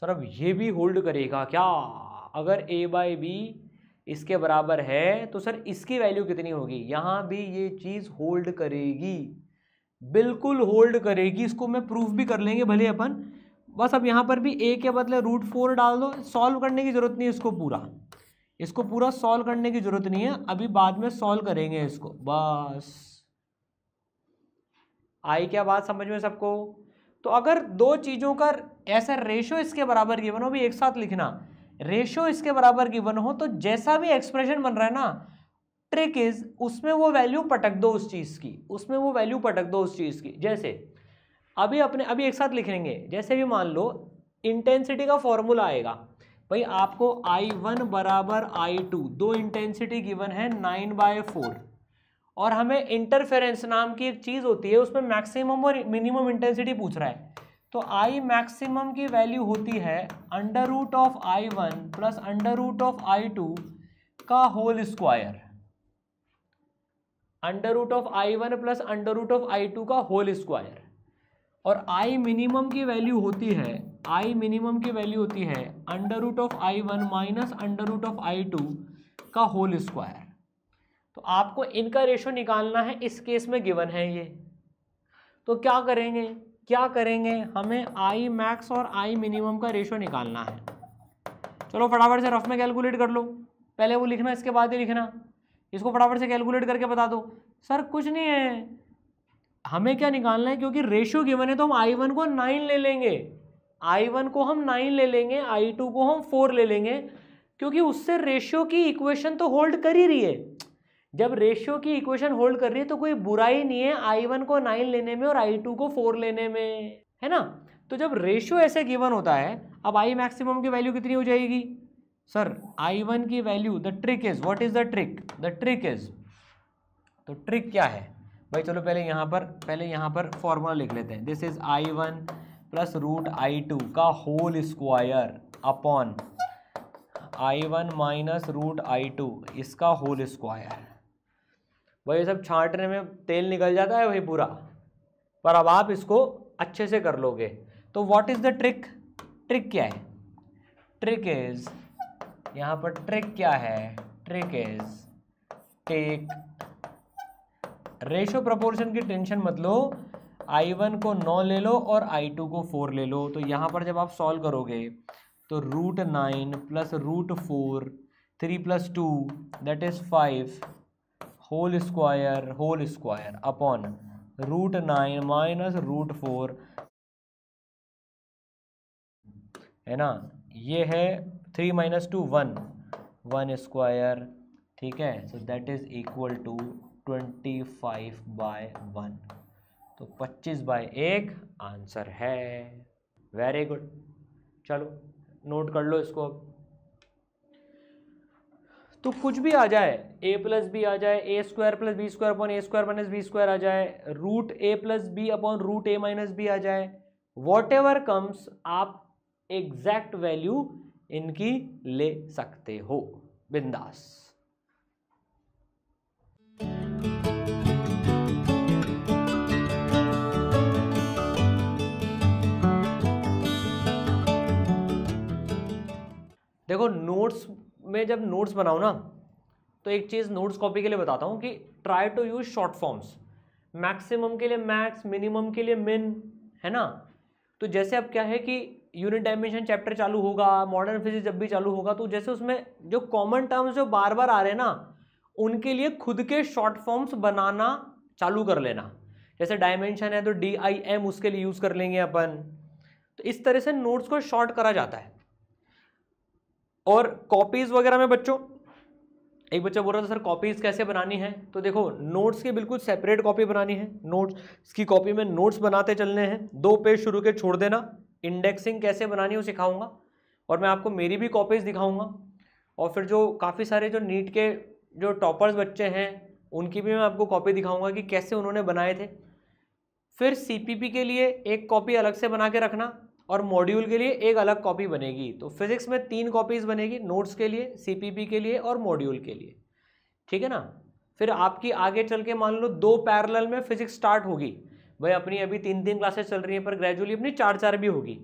Sir अब ये भी होल्ड करेगा क्या? अगर A/B इसके बराबर है तो सर इसकी वैल्यू कितनी होगी? यहां भी ये चीज होल्ड करेगी, बिल्कुल होल्ड करेगी। इसको मैं प्रूफ भी कर लेंगे भले अपन। बस अब यहां पर भी A के बदले √4 डाल दो, सॉल्व करने की जरूरत नहीं है इसको पूरा सॉल्व करने की जरूरत नहीं है, अभी बाद में सॉल्व करेंगे इसको। बस आई क्या बात समझ में सबको? तो अगर दो चीजों का ऐसा रेशो इसके बराबर गिवन हो, भी एक साथ लिखना, रेशो इसके बराबर गिवन हो, तो जैसा भी एक्सप्रेशन बन रहा है ना, ट्रिक इज उसमें वो वैल्यू पटक दो उस चीज की, उसमें वो वैल्यू पटक दो उस चीज की। जैसे अभी एक साथ लिखेंगे, जैसे भी मान लो इंटेंसिटी का फॉर्मूला आएगा, भाई आपको I1 बराबर I2, दो इंटेंसिटी गिवन है 9/4, और हमें इंटरफेरेंस नाम की एक चीज होती है, उसमें मैक्सिमम और मिनिमम इंटेंसिटी पूछ रहा है। तो I मैक्सिमम की वैल्यू होती है √I1 प्लस √I2 का whole square. Under root of I1 plus under root of I2 का होल स्क्वायर, और I मिनिमम की वैल्यू होती है, I मिनिमम की वैल्यू होती है under root of I1 minus under root of I2 का होल स्क्वायर। तो आपको इनका रेशो निकालना है, इस केस में गिवन है ये। तो क्या करेंगे, हमें I मैक्स और I मिनिमम का रेशो निकालना है। चलो फटाफट से रफ में कैलकुलेट कर लो, पहले वो लिखना इसके बाद ही लिखना, इसको फटाफट से कैलकुलेट करके बता दो। सर कुछ नहीं है, हमें क्या निकालना है, क्योंकि रेशियो गिवन है तो हम I1 को 9 ले लेंगे, I1 को हम 9 ले लेंगे, I2 को हम 4 ले लेंगे, क्योंकि उससे रेशियो की इक्वेशन तो होल्ड कर ही रही है। जब रेशियो की इक्वेशन होल्ड कर रही है तो कोई बुराई नहीं है I1 को 9 लेने में और I2 को 4 लेने में, है ना। तो जब रेशियो ऐसे गिवन होता है, अब I मैक्सिमम की वैल्यू कितनी हो जाएगी सर, I1 की value, the trick is, what is the trick, the trick is, तो ट्रिक क्या है भाई, चलो पहले यहाँ पर फॉर्मूला लिख लेते हैं। This is I1 plus root I2 का whole square upon I1 minus root I2 इसका होल स्क्वायर। भाई ये सब छांटने में तेल निकल जाता है भाई पूरा, पर अब आप इसको अच्छे से कर लोगे। तो what is the trick, trick क्या है, ट्रिक इज, यहाँ पर ट्रिक क्या है, trick is take ratio proportion की टेंशन मत लो, I1 को 9 ले लो और I2 को 4 ले लो। तो यहाँ पर जब आप सॉल्व करोगे तो root 9 plus root 4, 3 plus 2 that is 5 whole square upon root 9 minus root 4, है ना, ये है 3 माइनस 2 1 स्क्वायर, ठीक है। So that is equal to 25/1, तो 25/1 आंसर है। वेरी गुड, चलो नोट कर लो इसको। तो कुछ भी आ जाए, a प्लस बी आ जाए, a square plus B square upon a square minus B square आ जाए, root a plus B upon root a minus B आ जाए, वॉट एवर कम्स आप एग्जैक्ट वैल्यू इनकी ले सकते हो बिंदास। देखो नोट्स में जब नोट्स बनाओ ना, तो एक चीज़ नोट्स कॉपी के लिए बताता हूँ कि try to use short forms, maximum के लिए मैक्स, मिनिमम के लिए मिन, है ना। तो जैसे अब क्या है कि यूनिट डायमेंशन चैप्टर चालू होगा, मॉडर्न फिजिक्स जब भी चालू होगा, तो जैसे उसमें जो कॉमन टर्म्स जो बार बार आ रहे हैं ना, उनके लिए खुद के शॉर्ट फॉर्म्स बनाना चालू कर लेना। जैसे डायमेंशन है तो DIM उसके लिए यूज़ कर लेंगे अपन। तो इस तरह से नोट्स को शॉर्ट करा जाता है। और कॉपीज वगैरह में बच्चों, एक बच्चा बोल रहा था सर कॉपीज कैसे बनानी है, तो देखो नोट्स की बिल्कुल सेपरेट कॉपी बनानी है। नोट्स की कॉपी में नोट्स बनाते चलने हैं, 2 पेज शुरू के छोड़ देना। इंडेक्सिंग कैसे बनानी है वो सिखाऊंगा, और मैं आपको मेरी भी कॉपीज दिखाऊंगा। और फिर जो काफ़ी सारे जो नीट के जो टॉपर्स बच्चे हैं उनकी भी मैं आपको कॉपी दिखाऊंगा कि कैसे उन्होंने बनाए थे। फिर CPP के लिए एक कॉपी अलग से बना के रखना, और मॉड्यूल के लिए एक अलग कॉपी बनेगी। तो फिजिक्स में 3 कॉपीज़ बनेगी, नोट्स के लिए, CPP के लिए और मॉड्यूल के लिए, ठीक है ना। फिर आपकी आगे चल के मान लो 2 पैरेलल में फिजिक्स स्टार्ट होगी। भाई अपनी अभी 3 क्लासेस चल रही हैं, पर ग्रेजुअली अपनी 4 भी होगी,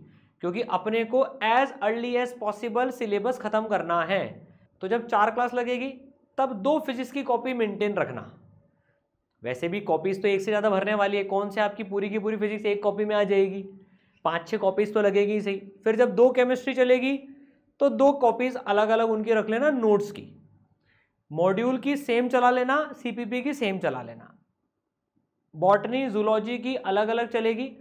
क्योंकि अपने को as early as possible syllabus ख़त्म करना है। तो जब 4 क्लास लगेगी तब 2 फिजिक्स की कॉपी मेंटेन रखना। वैसे भी कॉपीज़ तो एक से ज़्यादा भरने वाली है, कौन से आपकी पूरी की पूरी फिजिक्स एक कॉपी में आ जाएगी, 5-6 कॉपीज़ तो लगेगी ही सही। फिर जब 2 केमिस्ट्री चलेगी तो 2 कॉपीज़ अलग अलग उनकी रख लेना नोट्स की। मॉड्यूल की सेम चला लेना, CPP की सेम चला लेना। बॉटनी जूलॉजी की अलग अलग चलेगी,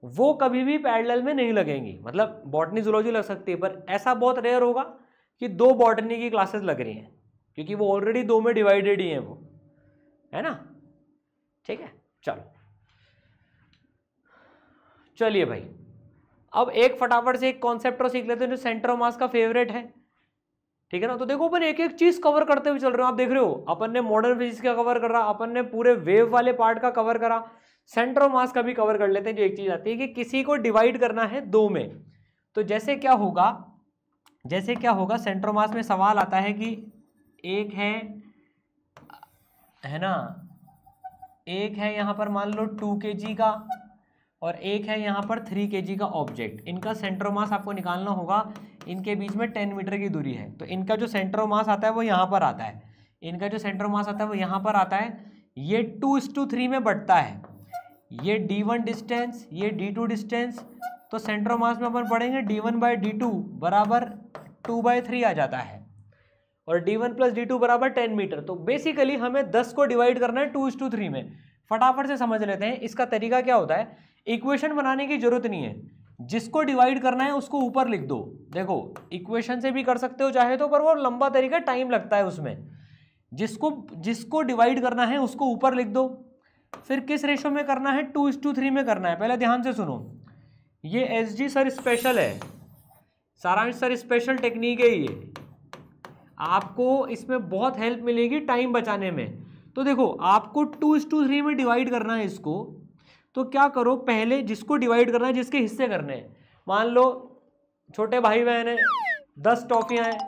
वो कभी भी पैरेलल में नहीं लगेंगी। मतलब बॉटनी जूलॉजी लग सकती है, पर ऐसा बहुत रेयर होगा कि 2 बॉटनी की क्लासेस लग रही हैं, क्योंकि वो ऑलरेडी 2 में डिवाइडेड ही हैं वो, है ना। ठीक है, चलिए भाई अब एक फटाफट से एक कॉन्सेप्ट और सीख लेते हैं जो सेंटर ऑफ मास का फेवरेट है, ठीक है ना। तो देखो अपन एक एक चीज कवर करते हुए चल रहे हो, आप देख रहे हो अपन ने मॉडर्न फिजिक्स का कवर करा, अपन ने पूरे वेव वाले पार्ट का कवर करा, सेंटर ऑफ मास का भी कवर कर लेते हैं। जो एक चीज आती है कि किसी को डिवाइड करना है 2 में, तो जैसे क्या होगा सेंटर ऑफ मास में सवाल आता है कि एक है ना एक है यहाँ पर मान लो 2 kg का और एक है यहाँ पर 3 kg का ऑब्जेक्ट। इनका सेंटर ऑफ मास आपको निकालना होगा। इनके बीच में 10 मीटर की दूरी है, तो इनका जो सेंटर ऑफ मास आता है वो यहाँ पर आता है। इनका जो सेंटर ऑफ मास आता है वो यहाँ पर आता है। ये 2:3 में बढ़ता है, ये d1 डिस्टेंस, ये d2 डिस्टेंस, तो सेंटर ऑफ मास में अपन पढ़ेंगे d1/d2 बराबर 2/3 आ जाता है और d1 + d2 बराबर 10 मीटर। तो बेसिकली हमें 10 को डिवाइड करना है 2:3 में। फटाफट से समझ लेते हैं इसका तरीका क्या होता है। इक्वेशन बनाने की जरूरत नहीं है, जिसको डिवाइड करना है उसको ऊपर लिख दो। देखो इक्वेशन से भी कर सकते हो चाहे तो, पर वो लंबा तरीका, टाइम लगता है उसमें। जिसको डिवाइड करना है उसको ऊपर लिख दो। फिर किस रेशो में करना है, 2:3 में करना है। पहले ध्यान से सुनो, ये SG सर स्पेशल है, सारांश सर स्पेशल टेक्निक है ये, आपको इसमें बहुत हेल्प मिलेगी टाइम बचाने में। तो देखो आपको 2:3 में डिवाइड करना है इसको, तो क्या करो, पहले जिसको डिवाइड करना है, जिसके हिस्से करने हैं, मान लो छोटे भाई बहन है, 10 टॉफियां हैं,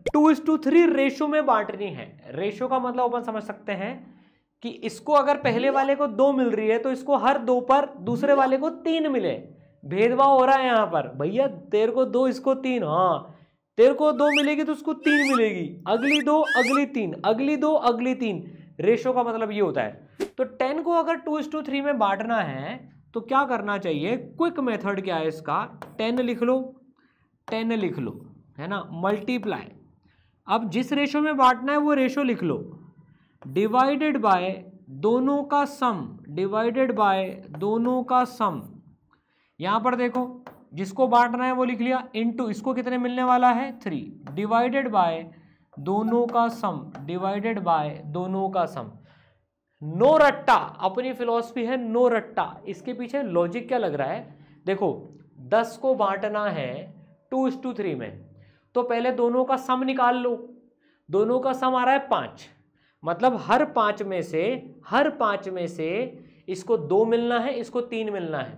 2:3 रेशो में बांटनी है। रेशो का मतलब अपन समझ सकते हैं कि इसको अगर पहले वाले को 2 मिल रही है तो इसको हर 2 पर दूसरे वाले को 3 मिले। भेदभाव हो रहा है यहाँ पर, भैया तेरे को 2 इसको 3, हाँ तेरे को 2 मिलेगी तो उसको 3 मिलेगी, अगली 2 अगली 3, अगली 2 अगली 3। रेशो का मतलब ये होता है। तो 10 को अगर 2:3 में बांटना है तो क्या करना चाहिए, क्विक मेथड क्या है इसका, 10 लिख लो, 10 लिख लो, है ना, मल्टीप्लाई। अब जिस रेशो में बांटना है वो रेशो लिख लो, डिवाइडेड बाय दोनों का सम, डिवाइडेड बाय दोनों का सम। यहां पर देखो जिसको बांटना है वो लिख लिया, इनटू इसको कितने मिलने वाला है 3, डिवाइडेड बाय दोनों का सम, डिवाइडेड बाय दोनों का सम। नो रट्टा, अपनी फिलॉसफी है नो रट्टा। इसके पीछे लॉजिक क्या लग रहा है, देखो 10 को बांटना है 2:3 में, तो पहले दोनों का सम निकाल लो। दोनों का सम आ रहा है 5, मतलब हर 5 में से इसको 2 मिलना है, इसको 3 मिलना है।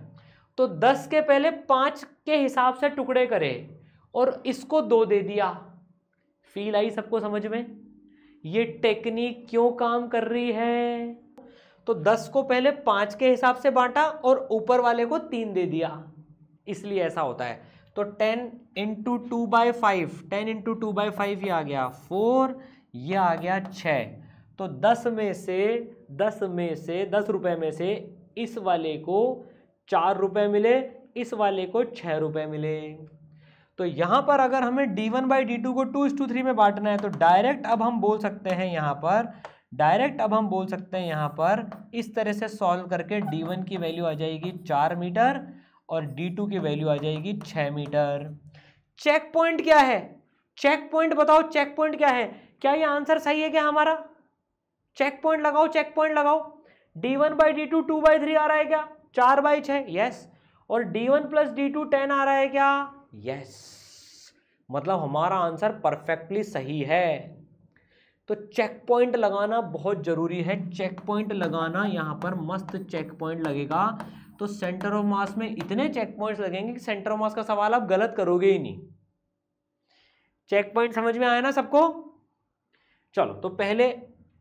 तो 10 के पहले 5 के हिसाब से टुकड़े करे और इसको 2 दे दिया। फील आई सबको समझ में, ये टेक्निक क्यों काम कर रही है। तो 10 को पहले 5 के हिसाब से बांटा और ऊपर वाले को 3 दे दिया, इसलिए ऐसा होता है। तो 10 × 2/5, 10 × 2/5 ये आ गया 4, ये आ गया 6। तो 10 रुपए में से इस वाले को 4 रुपए मिले, इस वाले को 6 रुपए मिले। तो यहां पर अगर हमें d1/d2 को 2:3 में बांटना है तो डायरेक्ट अब हम बोल सकते हैं यहां पर इस तरह से सॉल्व करके d1 की वैल्यू आ जाएगी 4 मीटर और d2 की वैल्यू आ जाएगी 6 मीटर। चेक पॉइंट क्या है, चेक पॉइंट बताओ, चेक पॉइंट क्या है, क्या ये आंसर सही है क्या हमारा, चेक पॉइंट लगाओ, चेक पॉइंट लगाओ। d1/d2 2/3 आ रहा है क्या, 4/6, यस। और d1 + d2 10 आ रहा है क्या, यस। मतलब हमारा आंसर परफेक्टली सही है। तो चेक पॉइंट लगाना बहुत जरूरी है, चेक पॉइंट लगाना, यहां पर मस्त चेक पॉइंट लगेगा। तो सेंटर ऑफ मास में इतने चेक पॉइंट्स लगेंगे कि सेंटर ऑफ मास का सवाल आप गलत करोगे ही नहीं। चेक पॉइंट समझ में आया ना सबको। चलो तो पहले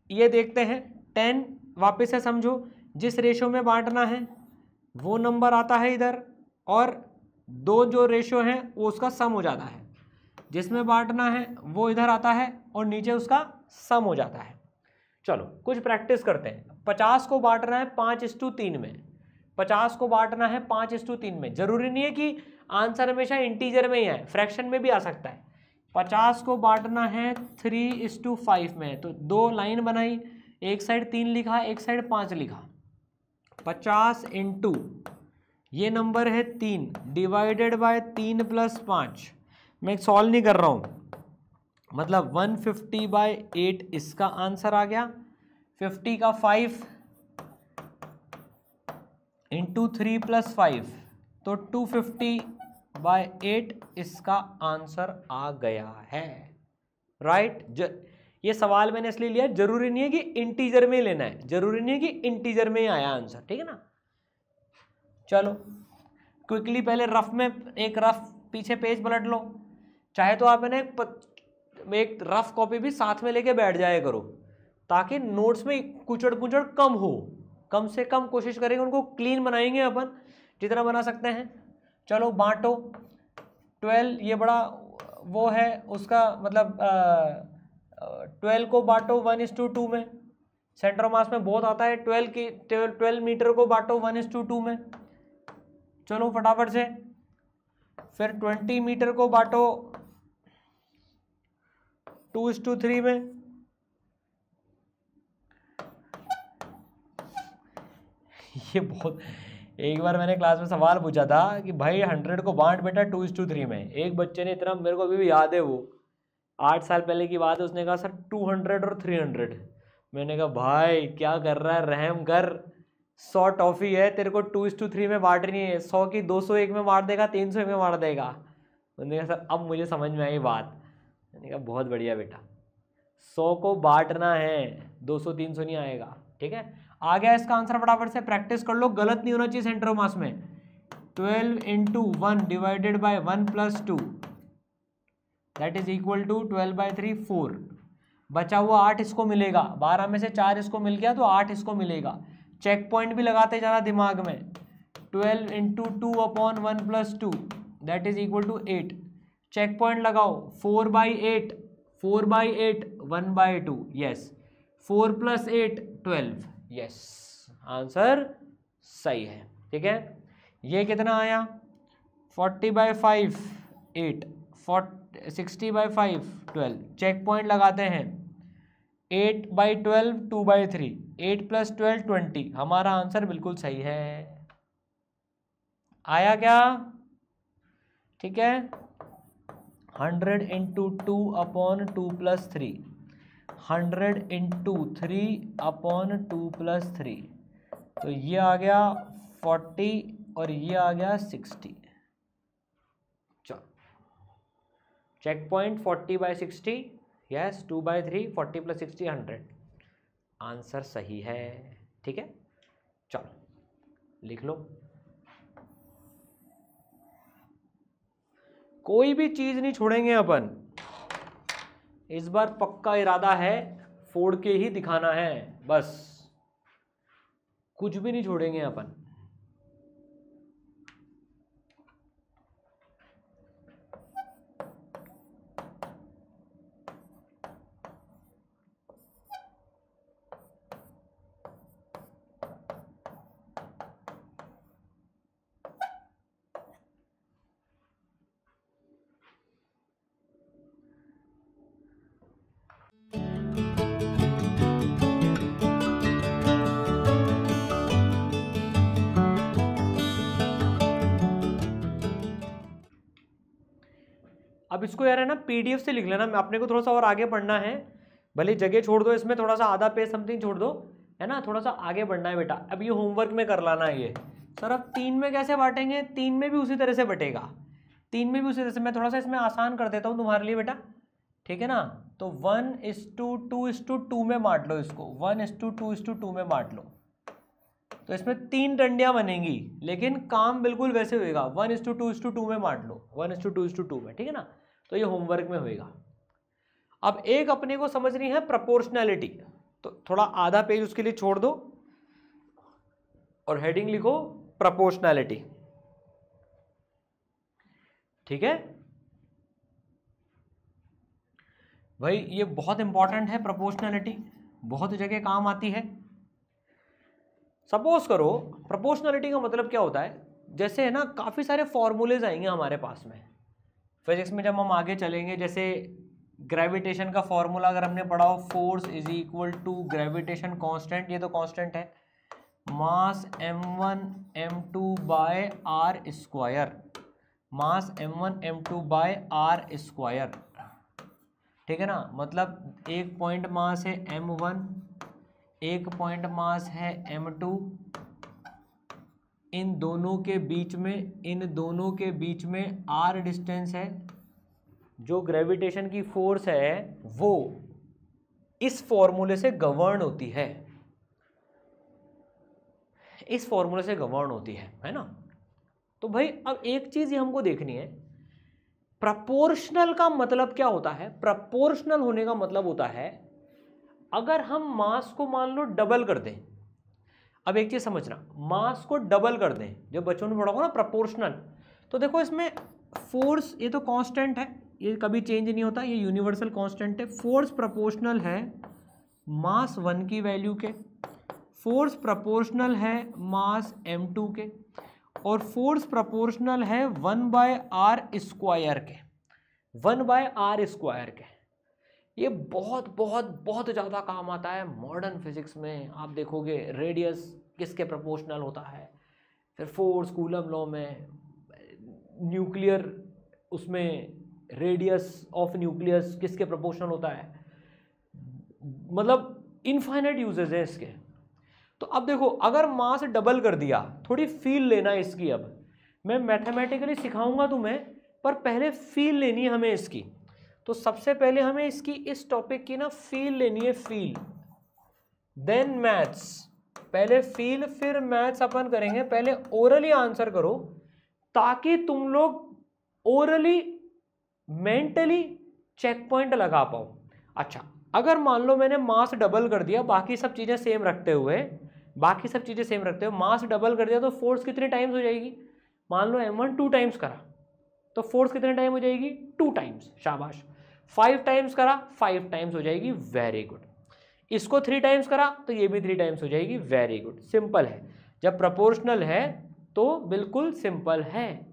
ये देखते हैं, 10 वापस से समझो, जिस रेशो में बांटना है वो नंबर आता है इधर, और 2 जो रेशो है वो उसका सम हो जाता है। जिसमें बांटना है वो इधर आता है और नीचे उसका सम हो जाता है। चलो कुछ प्रैक्टिस करते हैं। 50 को बांटना है 5:3 में, 50 को बांटना है 5:3 में। जरूरी नहीं है कि आंसर हमेशा इंटीजर में ही है, फ्रैक्शन में भी आ सकता है। 50 को बांटना है 3:5 में, तो 2 लाइन बनाई, एक साइड 3 लिखा, एक साइड 5 लिखा। 50 × ये नंबर है 3 डिवाइडेड बाय 3 + 5। मैं सॉल्व नहीं कर रहा हूं, मतलब 150/8 इसका आंसर आ गया। 50 का 5 × 3 + 5, तो 250/8 इसका आंसर आ गया है, राइट। ये सवाल मैंने इसलिए लिया, जरूरी नहीं है कि इंटीजर में लेना है, जरूरी नहीं है कि इंटीजर में ही आया आंसर, ठीक है ना। चलो क्विकली पहले रफ में एक रफ पीछे पेज पलट लो, चाहे तो आप इन्हें एक रफ कॉपी भी साथ में लेके बैठ जाया करो, ताकि नोट्स में कुचड़ पुचड़ कम हो, कम से कम कोशिश करेंगे उनको क्लीन बनाएंगे अपन जितना बना सकते हैं। चलो बांटो 12, ये बड़ा वो है उसका मतलब 12 को बांटो 1:2 में, सेंटर मास में बहुत आता है 12 मीटर को बांटो 1:2 में। चलो फटाफट से, फिर 20 मीटर को बांटो 2:3 में। ये बहुत, एक बार मैंने क्लास में सवाल पूछा था कि भाई 100 को बांट बेटा 2:3 में। एक बच्चे ने इतना, मेरे को अभी भी याद है, वो 8 साल पहले की बात है, उसने कहा सर 200 और 300। मैंने कहा भाई क्या कर रहा है, रहम कर, 100 टॉफी है, तेरे को 2:3 में बांटनी है, 100 की 201 में बांट देगा, 301 में बांट देगा। मैंने कहा सर अब मुझे समझ में आई बात। मैंने कहा बहुत बढ़िया बेटा, 100 को बांटना है, 200-300 नहीं आएगा। ठीक है, आ गया इसका आंसर, फटाफट से प्रैक्टिस कर लो, गलत नहीं होना चाहिए सेंटर ऑफ मास में। 12 × 1 divided by 1 + 2 that is equal to 12/3 4। बचा हुआ 8 इसको मिलेगा, 12 में से 4 इसको मिल गया तो 8 इसको मिलेगा। चेक पॉइंट भी लगाते जाना दिमाग में। 12 × 2/1 + 2 that is equal to 8। Check point लगाओ, 4/8 4/8 1/2, यस। 4 + 8 12, यस, आंसर सही है। ठीक है, ये कितना आया 40/5 8, 60/5 12। चेक पॉइंट लगाते हैं, 8/12 2/3, 8 + 12 20। हमारा आंसर बिल्कुल सही है, आया क्या? ठीक है, 100 × 2/2 + 3, 100 × 3/2 + 3, तो ये आ गया 40 और ये आ गया 60। चलो चेक पॉइंट 40/60, यस, 2/3, 40 + 60 100, आंसर सही है। ठीक है, चलो लिख लो। कोई भी चीज नहीं छोड़ेंगे अपन, इस बार पक्का इरादा है, फोड़ के ही दिखाना है, बस कुछ भी नहीं छोड़ेंगे अपन। अब इसको यार है ना पीडीएफ से लिख लेना, अपने को थोड़ा सा और आगे पढ़ना है, भले जगह छोड़ दो इसमें, थोड़ा सा आधा पेज समथिंग छोड़ दो, है ना, थोड़ा सा आगे बढ़ना है बेटा। अब ये होमवर्क में कर लाना है ये। सर अब 3 में कैसे बांटेंगे? 3 में भी उसी तरह से बटेगा, 3 में भी उसी तरह से। मैं थोड़ा सा इसमें आसान कर देता हूँ तुम्हारे लिए बेटा, ठीक है ना। तो 1:2 में बांट लो इसको, 1:2 में बांट लो, तो इसमें 3 डंडियां बनेंगी, लेकिन काम बिल्कुल वैसे होएगा। 1:2 में बांट लो, 1:2 में, ठीक है ना। तो ये होमवर्क में होएगा। अब एक अपने को समझनी है प्रोपोर्शनैलिटी, तो थोड़ा आधा पेज उसके लिए छोड़ दो और हेडिंग लिखो प्रोपोर्शनैलिटी। ठीक है भाई, ये बहुत इंपॉर्टेंट है प्रोपोर्शनैलिटी, बहुत जगह काम आती है। सपोज करो प्रोपोर्शनैलिटी का मतलब क्या होता है, जैसे है ना काफ़ी सारे फॉर्मूलेज आएंगे हमारे पास में फिजिक्स में जब हम आगे चलेंगे। जैसे ग्रेविटेशन का फॉर्मूला अगर हमने पढ़ा हो, force is equal to gravitation constant, ये तो कांस्टेंट है, मास m1 m2 बाय R square, mass m1 m2 बाय आर स्क्वायर, ठीक है ना। मतलब एक पॉइंट मास है m1, एक पॉइंट मास है m2, इन दोनों के बीच में r डिस्टेंस है। जो ग्रेविटेशन की फोर्स है वो इस फॉर्मूले से गवर्न होती है, इस फॉर्मूले से गवर्न होती है ना। तो भाई अब एक चीज ये हमको देखनी है, प्रोपोर्शनल का मतलब क्या होता है। प्रोपोर्शनल होने का मतलब होता है अगर हम मास को मान लो डबल कर दें, अब एक चीज समझना, मास को डबल कर दें, जो बच्चों ने पढ़ा होगा ना प्रोपोर्शनल, तो देखो इसमें फोर्स, ये तो कांस्टेंट है, ये कभी चेंज नहीं होता, ये यूनिवर्सल कांस्टेंट है। फोर्स प्रोपोर्शनल है मास 1 की वैल्यू के, फोर्स प्रोपोर्शनल है मास m2 के, और फोर्स प्रोपोर्शनल है 1/r² के, 1/r² के। ये बहुत बहुत बहुत ज़्यादा काम आता है मॉडर्न फिजिक्स में। आप देखोगे रेडियस किसके प्रोपोर्शनल होता है, फिर फोर्स कूलम लॉ में, न्यूक्लियर उसमें रेडियस ऑफ न्यूक्लियस किसके प्रोपोर्शनल होता है, मतलब इनफाइनाइट यूजेस है इसके। तो अब देखो अगर मास डबल कर दिया, थोड़ी फील लेना इसकी, अब मैं मैथमेटिकली सिखाऊंगा तुम्हें, पर पहले फील लेनी है हमें इसकी। तो सबसे पहले हमें इसकी, इस टॉपिक की ना फील लेनी है, फील देन मैथ्स। पहले फील फिर मैथ्स अपन करेंगे, पहले ओरली आंसर करो ताकि तुम लोग ओरली मेंटली चेक पॉइंट लगा पाओ। अच्छा, अगर मान लो मैंने मास डबल कर दिया, बाकी सब चीजें सेम रखते हुए, मास डबल कर दिया, तो फोर्स कितने टाइम्स हो जाएगी, मान लो m1 2 टाइम्स करा तो फोर्स कितने टाइम हो जाएगी, 2 टाइम्स, शाबाश। 5 टाइम्स करा 5 टाइम्स हो जाएगी, वेरी गुड। इसको 3 टाइम्स करा तो ये भी 3 टाइम्स हो जाएगी, वेरी गुड। सिंपल है, जब प्रोपोर्शनल है तो बिल्कुल सिंपल है।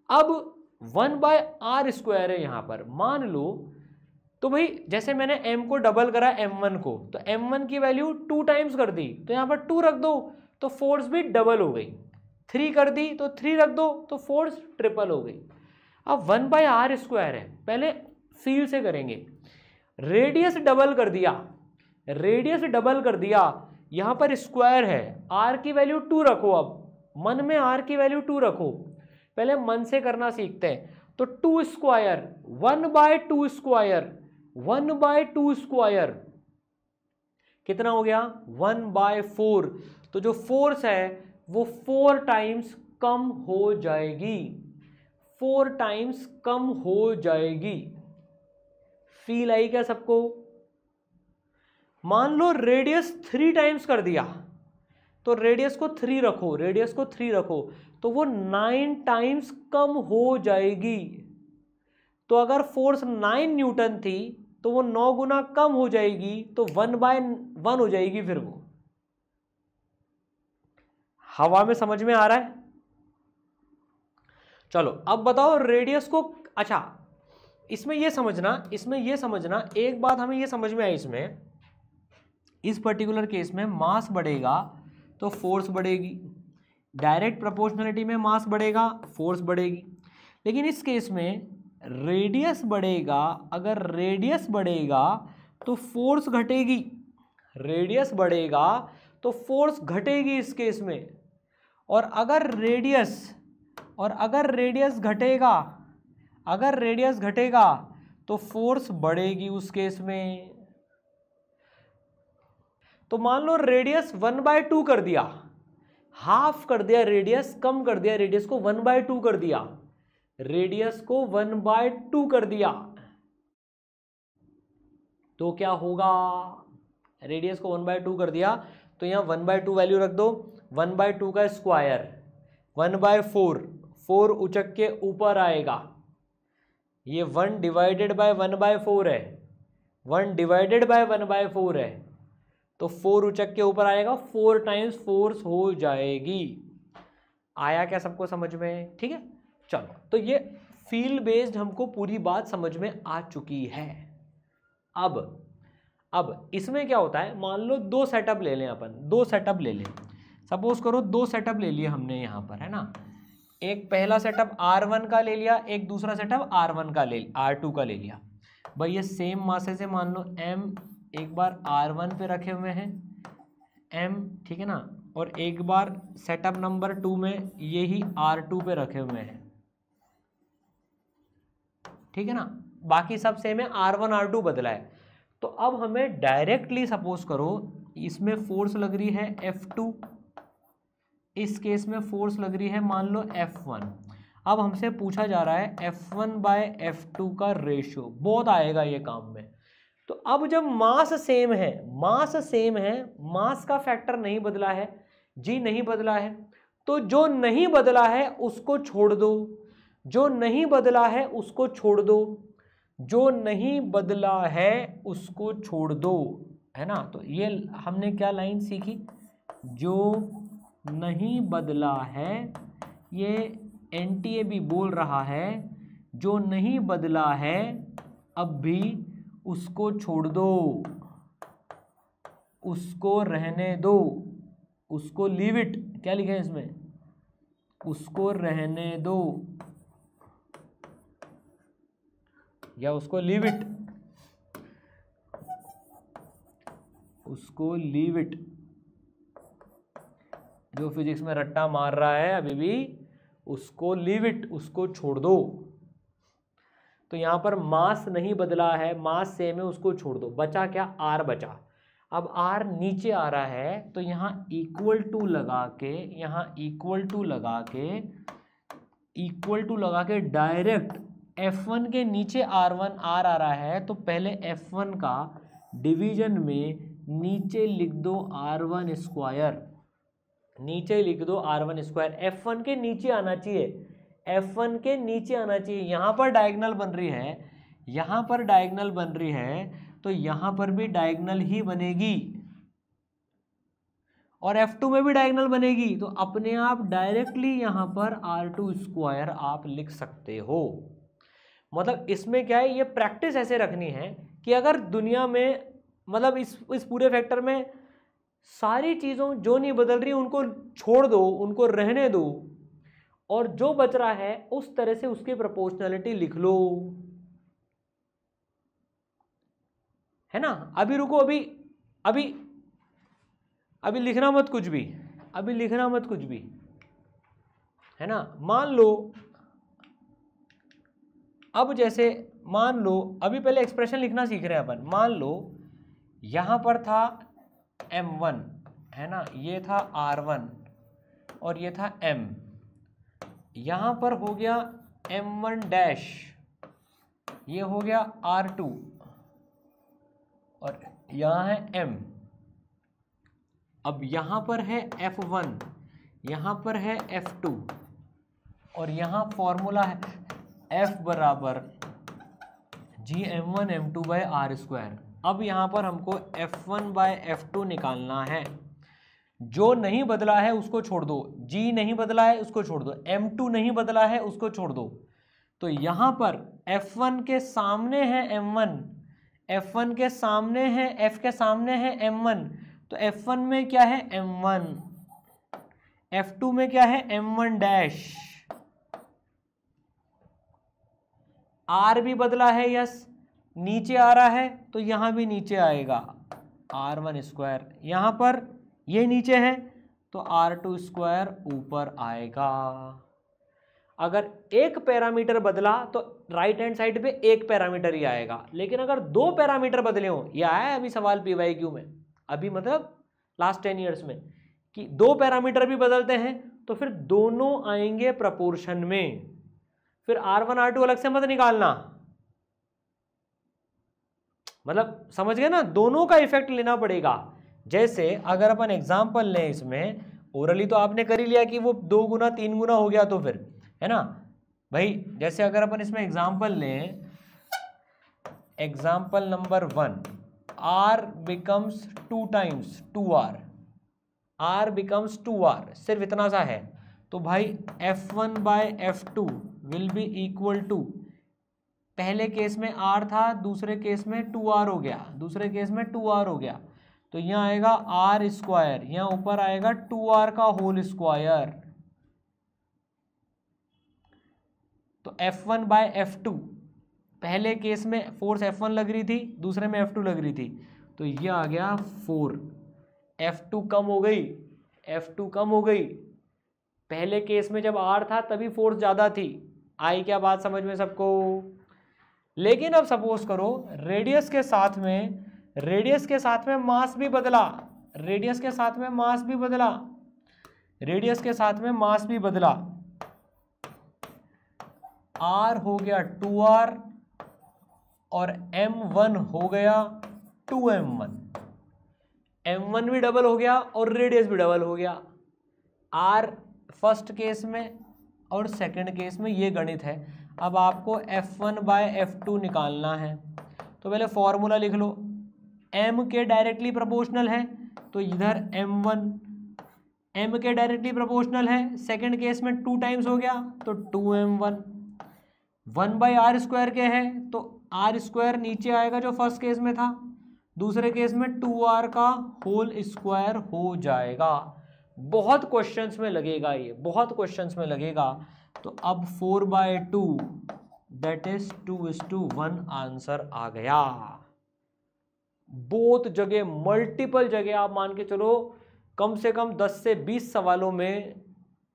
अब 1/r² है यहाँ पर, मान लो तो भाई जैसे मैंने m को डबल करा m1 को, तो m1 की वैल्यू 2 टाइम्स कर दी, तो यहाँ पर 2 रख दो तो फोर्स भी डबल हो गई। 3 कर दी तो 3 रख दो तो फोर्स ट्रिपल हो गई। अब 1/r² है, पहले फील से करेंगे। रेडियस डबल कर दिया, यहां पर स्क्वायर है, r की वैल्यू 2 रखो। अब मन में r की वैल्यू 2 रखो, पहले मन से करना सीखते हैं। तो 2 स्क्वायर 1/2² कितना हो गया, 1/4। तो जो फोर्स है वो 4 टाइम्स कम हो जाएगी, 4 टाइम्स कम हो जाएगी। फील आई क्या सबको? मान लो रेडियस 3 टाइम्स कर दिया, तो रेडियस को 3 रखो, तो वो 9 टाइम्स कम हो जाएगी। तो अगर फोर्स 9 न्यूटन थी तो वो 9 गुना कम हो जाएगी, तो 1/1 हो जाएगी। फिर वो हवा में समझ में आ रहा है? चलो अब बताओ रेडियस को, अच्छा इसमें ये समझना एक बात हमें ये समझ में आई, इसमें इस पर्टिकुलर केस में मास बढ़ेगा तो फोर्स बढ़ेगी, डायरेक्ट प्रोपोर्शनलिटी में मास बढ़ेगा फोर्स बढ़ेगी। लेकिन इस केस में रेडियस बढ़ेगा, अगर रेडियस बढ़ेगा तो फोर्स घटेगी, रेडियस बढ़ेगा तो फोर्स घटेगी इस केस में। और अगर रेडियस घटेगा तो फोर्स बढ़ेगी उस केस में। तो मान लो रेडियस 1/2 कर दिया, हाफ कर दिया रेडियस, कम कर दिया रेडियस को, 1/2 कर दिया, रेडियस को 1/2 कर दिया, तो क्या होगा, रेडियस को 1/2 कर दिया तो यहां 1/2 वैल्यू रख दो, 1/2 का स्क्वायर 1/4, 4 उचक के ऊपर आएगा, ये 1 डिवाइडेड बाय 1/4 है, 1 डिवाइडेड बाय 1/4 है, तो 4 उचक के ऊपर आएगा, 4 टाइम्स फोर्स हो जाएगी। आया क्या सबको समझ में? ठीक है, चलो तो ये फील्ड बेस्ड हमको पूरी बात समझ में आ चुकी है। अब इसमें क्या होता है, मान लो 2 सेटअप ले लें अपन, 2 सेटअप ले लें, सपोज करो 2 सेटअप ले लिए हमने यहाँ पर, है ना। एक पहला सेटअप R1 का ले लिया, एक दूसरा सेटअप R2 का ले लिया। भाई ये सेम मासेस है, मान लो M एक बार R1 पे रखे हुए हैं M, ठीक है ना, और एक बार सेटअप नंबर 2 में यही R2 पे रखे हुए हैं, ठीक है ना, बाकी सब सेम है, R1 R2 बदला है। तो अब हमें डायरेक्टली सपोज करो इसमें फोर्स लग रही है F2, इस केस में फोर्स लग रही है मान लो F1। अब हमसे पूछा जा रहा है F1/F2 का रेशियो, बहुत आएगा ये काम में, तो अब जब मास सेम है, मास सेम है, मास का फैक्टर नहीं बदला है, जी नहीं बदला है, तो जो नहीं बदला है उसको छोड़ दो, जो नहीं बदला है उसको छोड़ दो, जो नहीं बदला है उसको छोड़ दो, है ना। तो ये हमने क्या लाइन सीखी, जो नहीं बदला है, ये एनटीए भी बोल रहा है, जो नहीं बदला है अब भी उसको छोड़ दो, उसको रहने दो, उसको लीव इट, क्या लिखा है इसमें, उसको रहने दो या उसको लीव इट, उसको लीव इट। जो फिजिक्स में रट्टा मार रहा है अभी भी, उसको लीव इट, उसको छोड़ दो। तो यहां पर मास नहीं बदला है, मास सेम है, उसको छोड़ दो। बचा क्या, आर बचा। अब आर नीचे आ रहा है तो यहां इक्वल टू लगा के, यहां इक्वल टू लगा के, इक्वल टू लगा के डायरेक्ट F1 के नीचे R1 R आ रहा है, तो पहले F1 का डिवीजन में नीचे लिख दो R1 स्क्वायर, नीचे लिख दो R1 स्क्वायर। F1 के नीचे आना चाहिए, F1 के नीचे आना चाहिए। यहां पर डायगोनल बन रही है, यहां पर डायगोनल बन रही है, तो यहां पर भी डायगोनल ही बनेगी और F2 में भी डायगोनल बनेगी। तो अपने आप डायरेक्टली यहां पर R2 स्क्वायर आप लिख सकते हो। मतलब इसमें क्या है, ये प्रैक्टिस ऐसे रखनी है कि अगर दुनिया में, मतलब इस पूरे फैक्टर में सारी चीज़ों जो नहीं बदल रही उनको छोड़ दो, उनको रहने दो, और जो बच रहा है उस तरह से उसकी प्रोपोर्शनलिटी लिख लो, है ना। अभी रुको, अभी अभी अभी लिखना मत कुछ भी, अभी लिखना मत कुछ भी, है ना। मान लो, अब जैसे मान लो, अभी पहले एक्सप्रेशन लिखना सीख रहे हैं अपन। मान लो यहां पर था M1, है ना, ये था R1 और ये था M, यहां पर हो गया M1 डैश, ये हो गया R2 और यहां है M। अब यहां पर है F1, यहां पर है F2 और यहां फॉर्मूला है F बराबर GM1 M2 बाय आर स्क्वायर। अब यहां पर हमको F1 बाय F2 निकालना है। जो नहीं बदला है उसको छोड़ दो, G नहीं बदला है उसको छोड़ दो, M2 नहीं बदला है उसको छोड़ दो। तो यहां पर F1 के सामने है M1, F1 के सामने है, F के सामने है M1, तो F1 में क्या है M1, F2 में क्या है M1 डैश। R भी बदला है, यस, नीचे आ रहा है तो यहां भी नीचे आएगा R1 स्क्वायर, यहां पर ये नीचे है तो R2 स्क्वायर ऊपर आएगा। अगर एक पैरामीटर बदला तो राइट हैंड साइड पे एक पैरामीटर ही आएगा, लेकिन अगर दो पैरामीटर बदले हो, ये आया है अभी सवाल PYQ में, अभी मतलब लास्ट 10 ईयर्स में, कि दो पैरामीटर भी बदलते हैं तो फिर दोनों आएंगे प्रपोर्शन में। फिर R1 R2 अलग से मत निकालना, मतलब समझ गए ना, दोनों का इफेक्ट लेना पड़ेगा। जैसे अगर अपन एग्जांपल लें, इसमें ओरली तो आपने कर ही लिया कि वो 2 गुना 3 गुना हो गया, तो फिर है ना भाई। जैसे अगर अपन इसमें एग्जांपल लें, example number 1, R becomes 2 times 2R, R becomes 2R, सिर्फ इतना सा है। तो भाई F1 by F2 will be equal to, पहले केस में R था, दूसरे केस में 2R हो गया, दूसरे केस में 2R हो गया, तो यहाँ आएगा R स्क्वायर, यहाँ ऊपर आएगा 2R का होल स्क्वायर। तो F1 बाय F2, पहले केस में फोर्स F1 लग रही थी, दूसरे में F2 लग रही थी, तो ये आ गया 4, F2 कम हो गई, F2 कम हो गई। पहले केस में जब R था तभी फोर्स ज़्यादा थी, आई क्या बात समझ में सबको। लेकिन अब सपोज करो रेडियस के साथ में, रेडियस के साथ में मास भी बदला, रेडियस के साथ में मास भी बदला, रेडियस के साथ में मास भी बदला, R हो गया 2R और m1 हो गया 2m1, m1 भी डबल हो गया और रेडियस भी डबल हो गया। r फर्स्ट केस में और सेकंड केस में ये गणित है। अब आपको f1 बाय f2 निकालना है, तो पहले फॉर्मूला लिख लो। m के डायरेक्टली प्रोपोर्शनल है तो इधर m1, m के डायरेक्टली प्रोपोर्शनल है, सेकंड केस में 2 टाइम्स हो गया तो 2m1। 1/r² के है तो r² नीचे आएगा जो फर्स्ट केस में था, दूसरे केस में 2r का होल स्क्वायर हो जाएगा। बहुत क्वेश्चंस में लगेगा ये, बहुत क्वेश्चंस में लगेगा। तो अब 4/2 दैट इज 2:1 आंसर आ गया। बहुत जगह, मल्टीपल जगह आप मान के चलो कम से कम 10 से 20 सवालों में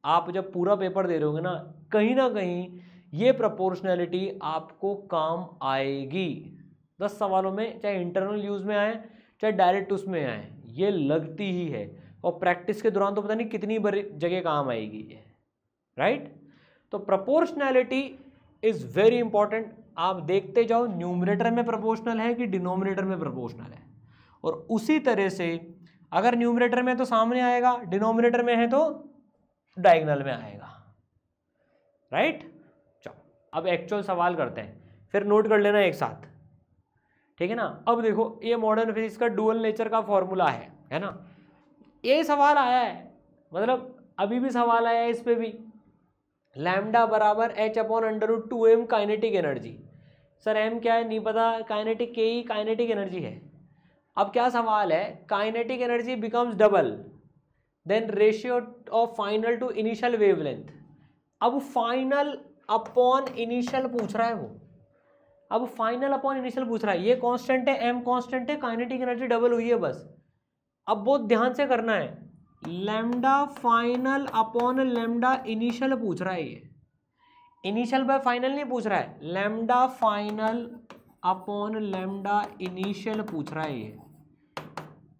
आप जब पूरा पेपर दे रहे होंगे ना कहीं ये प्रोपोर्शनैलिटी आपको काम आएगी। 10 सवालों में, चाहे इंटरनल यूज में आए चाहे डायरेक्ट उसमें आए, ये लगती ही है। और प्रैक्टिस के दौरान तो पता नहीं कितनी बड़ी जगह काम आएगी ये, राइट। तो प्रोपोर्शनैलिटी इज वेरी इंपॉर्टेंट। आप देखते जाओ न्यूमरेटर में प्रोपोर्शनल है कि डिनोमिनेटर में प्रोपोर्शनल है, और उसी तरह से अगर न्यूमरेटर में तो सामने आएगा, डिनोमिनेटर में है तो डायगोनल में आएगा, राइट। चलो अब एक्चुअल सवाल करते हैं, फिर नोट कर लेना एक साथ, ठीक है ना। अब देखो ये मॉडर्न फिजिक्स का डुअल नेचर का फॉर्मूला है ना। ये सवाल आया है, मतलब अभी भी सवाल आया है इस पे भी। लैम्डा बराबर h/√2m kinetic energy. Sir m क्या है नहीं पता, काइनेटिक के ही काइनेटिक एनर्जी है। अब क्या सवाल है, kinetic energy becomes double then ratio of final to initial wavelength. अब फाइनल अपॉन इनिशियल पूछ रहा है वो, अब फाइनल अपॉन इनिशियल पूछ रहा है। ये कांस्टेंट है, m कांस्टेंट है, काइनेटिक एनर्जी डबल हुई है बस। अब बहुत ध्यान से करना है, lambda final upon lambda initial पूछ रहा है। ये इनिशियल बाय फाइनल नहीं पूछ रहा है, lambda final upon lambda initial पूछ रहा है ये।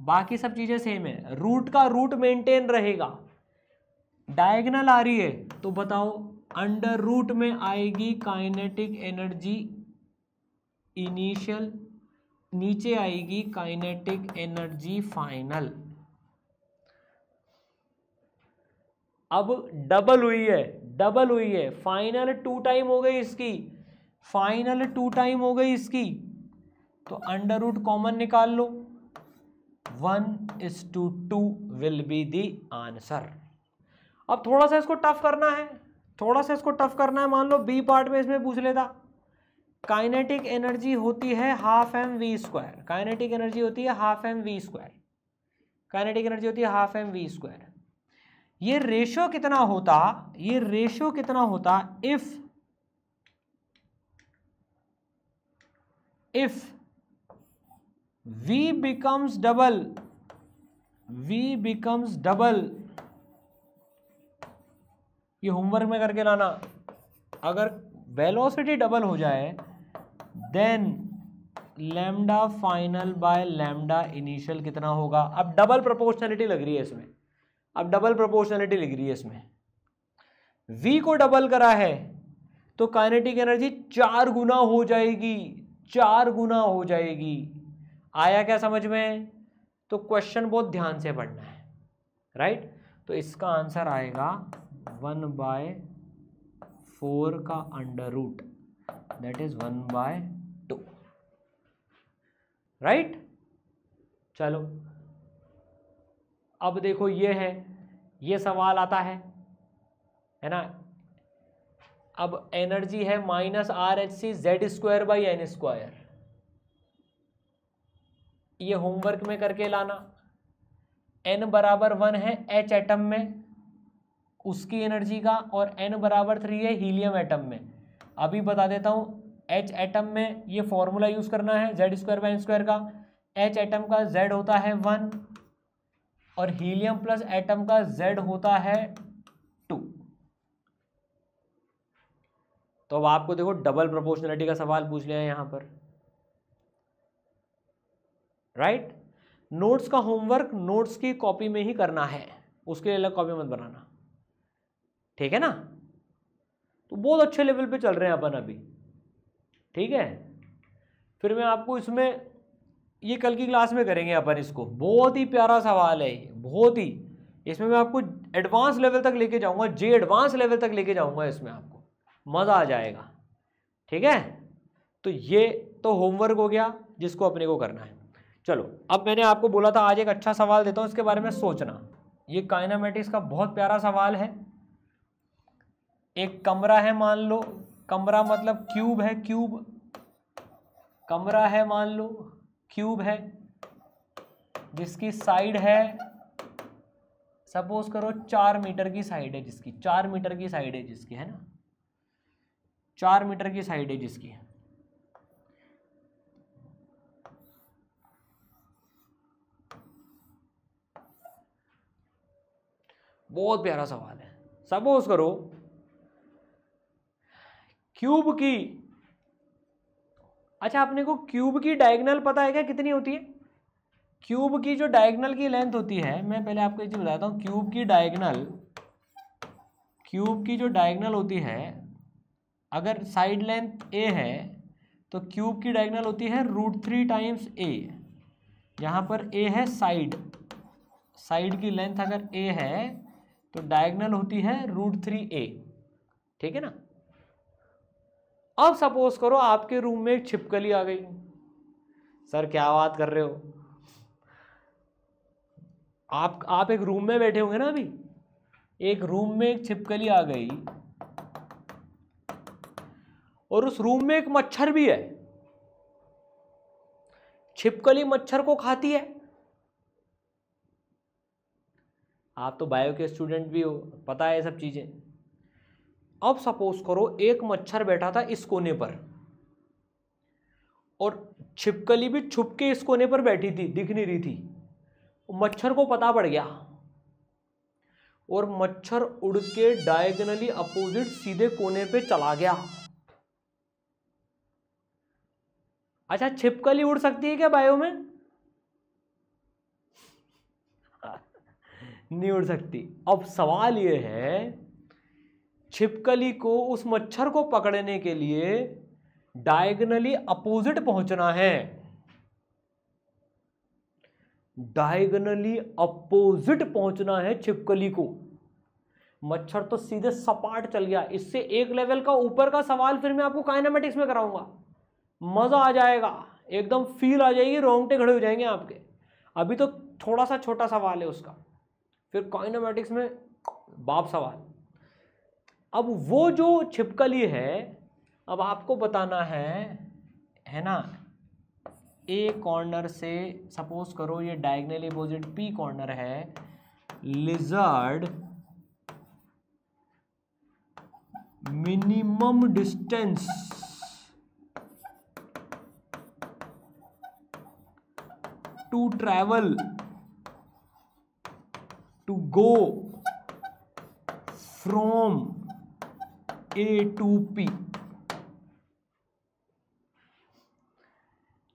बाकी सब चीजें सेम है, रूट का रूट मेंटेन रहेगा। डायगोनल आ रही है तो बताओ अंडर रूट में आएगी काइनेटिक एनर्जी इनिशियल, नीचे आएगी काइनेटिक एनर्जी फाइनल। अब डबल हुई है, फाइनल 2 टाइम हो गई इसकी, फाइनल 2 टाइम हो गई इसकी, तो अंडर रूट कॉमन निकाल लो, 1:2 विल बी दी आंसर। अब थोड़ा सा इसको टफ करना है, मान लो बी पार्ट में इसमें पूछ लेता। काइनेटिक एनर्जी होती है half M V square, kinetic energy होती है half M V square, kinetic energy होती है हाफ एम वी स्क्वायर। ये रेशियो कितना होता, इफ V becomes double, ये होमवर्क में करके लाना। अगर वेलोसिटी डबल हो जाए then lambda final by lambda initial कितना होगा। अब डबल प्रोपोर्शनलिटी लग रही है इसमें, V को डबल करा है तो काइनेटिक एनर्जी 4 गुना हो जाएगी। आया क्या समझ में? तो क्वेश्चन बहुत ध्यान से पढ़ना है, राइट। तो इसका आंसर आएगा 1/4 का under root, that is 1/2, right. चलो अब देखो ये सवाल आता है ना। अब एनर्जी है -RHC Z²/n²। ये होमवर्क में करके लाना। n बराबर 1 है H एटम में उसकी एनर्जी का, और n बराबर 3 है हीलियम एटम में। अभी बता देता हूँ, H एटम में ये फॉर्मूला यूज करना है Z²/n² का। H एटम का Z होता है 1 और हीलियम प्लस एटम का Z होता है 2। तो अब आपको देखो डबल प्रोपोर्शनलिटी का सवाल पूछ लिया है यहां पर, राइट। नोट्स का होमवर्क नोट्स की कॉपी में ही करना है, उसके लिए अलग कॉपी मत बनाना, ठीक है ना। तो बहुत अच्छे लेवल पे चल रहे हैं अपन अभी, ठीक है। फिर मैं आपको इसमें, ये कल की क्लास में करेंगे अपन इसको। बहुत ही प्यारा सवाल है ये, बहुत ही, इसमें मैं आपको एडवांस लेवल तक लेके जाऊंगा, जे एडवांस लेवल तक लेके जाऊंगा इसमें, आपको मज़ा आ जाएगा। ठीक है, तो ये तो होमवर्क हो गया जिसको अपने को करना है। चलो अब मैंने आपको बोला था आज एक अच्छा सवाल देता हूँ, इसके बारे में सोचना। ये काइनेमेटिक्स का बहुत प्यारा सवाल है। एक कमरा है, मान लो, कमरा मतलब क्यूब है, क्यूब, कमरा है मान लो, क्यूब है, जिसकी साइड है, सपोज करो 4 मीटर की साइड है जिसकी, 4 मीटर की साइड है जिसकी, है ना, 4 मीटर की साइड है जिसकी। बहुत प्यारा सवाल है। सपोज करो क्यूब की, अच्छा अपने को क्यूब की डायगोनल पता है क्या कितनी होती है? क्यूब की जो डायगोनल की लेंथ होती है, मैं पहले आपको एक चीज बताता हूँ। क्यूब की डायगोनल, क्यूब की जो डायगोनल होती है, अगर साइड लेंथ ए है तो क्यूब की डायगोनल होती है √3 टाइम्स ए। यहाँ पर ए है साइड, साइड की लेंथ अगर ए है तो डायगोनल होती है √3a। ठीक है ना। अब सपोज करो आपके रूम में एक छिपकली आ गई। सर क्या बात कर रहे हो? आप एक रूम में बैठे होंगे ना अभी, एक रूम में एक छिपकली आ गई और उस रूम में एक मच्छर भी है। छिपकली मच्छर को खाती है। आप तो बायो के स्टूडेंट भी हो, पता है ये सब चीजें। अब सपोज करो एक मच्छर बैठा था इस कोने पर और छिपकली भी छुप के इस कोने पर बैठी थी, दिख नहीं रही थी। मच्छर को पता पड़ गया और मच्छर उड़ के डायगोनली अपोजिट सीधे कोने पे चला गया। अच्छा छिपकली उड़ सकती है क्या बायो में? नहीं उड़ सकती। अब सवाल यह है, छिपकली को उस मच्छर को पकड़ने के लिए डायगोनली अपोजिट पहुंचना है, डायगोनली अपोजिट पहुंचना है छिपकली को। मच्छर तो सीधे सपाट चल गया। इससे एक लेवल का ऊपर का सवाल फिर मैं आपको काइनेमेटिक्स में कराऊंगा, मजा आ जाएगा, एकदम फील आ जाएगी, रोंगटे खड़े हो जाएंगे आपके। अभी तो थोड़ा सा छोटा सवाल है उसका, फिर काइनेमेटिक्स में बाप सवाल। अब वो जो छिपकली है, अब आपको बताना है ना, ए कॉर्नर से सपोज करो ये डायगोनली अपोजिट पी कॉर्नर है, lizard minimum distance to travel to go from A to P.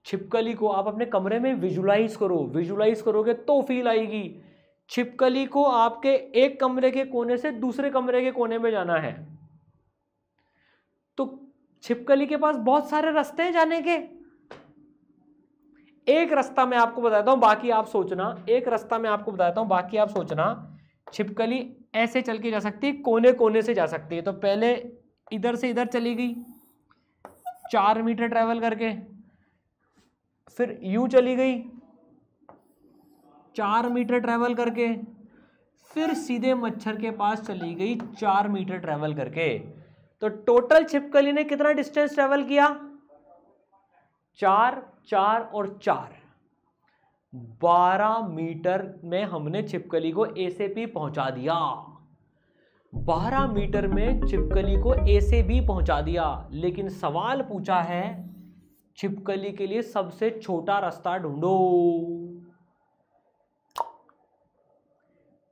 छिपकली को आप अपने कमरे में विजुलाइज करो, विजुलाइज करोगे तो फील आएगी। छिपकली को आपके एक कमरे के कोने से दूसरे कमरे के कोने में जाना है, तो छिपकली के पास बहुत सारे रास्ते हैं जाने के। एक रास्ता मैं आपको बताता हूं, बाकी आप सोचना। एक रास्ता मैं आपको बताता हूं, बाकी आप सोचना। छिपकली ऐसे चल के जा सकती है, कोने कोने से जा सकती है। तो पहले इधर से इधर चली गई 4 मीटर ट्रेवल करके, फिर यूं चली गई 4 मीटर ट्रेवल करके, फिर सीधे मच्छर के पास चली गई 4 मीटर ट्रेवल करके। तो टोटल छिपकली ने कितना डिस्टेंस ट्रेवल किया? 4, 4 और 4, 12 मीटर में हमने छिपकली को ए से बी पहुंचा दिया। 12 मीटर में छिपकली को ए से बी पहुंचा दिया। लेकिन सवाल पूछा है छिपकली के लिए सबसे छोटा रास्ता ढूंढो।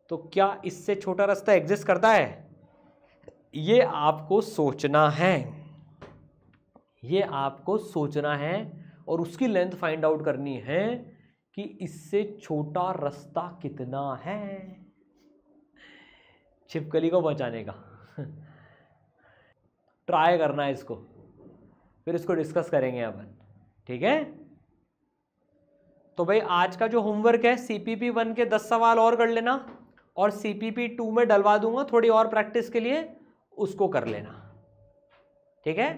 तो क्या इससे छोटा रास्ता एग्जिस्ट करता है? ये आपको सोचना है, ये आपको सोचना है और उसकी लेंथ फाइंड आउट करनी है कि इससे छोटा रास्ता कितना है छिपकली को बचाने का। ट्राई करना है इसको, फिर इसको डिस्कस करेंगे अपन। ठीक है। तो भाई आज का जो होमवर्क है CPP 1 के 10 सवाल और कर लेना, और CPP 2 में डलवा दूंगा थोड़ी और प्रैक्टिस के लिए, उसको कर लेना, ठीक है।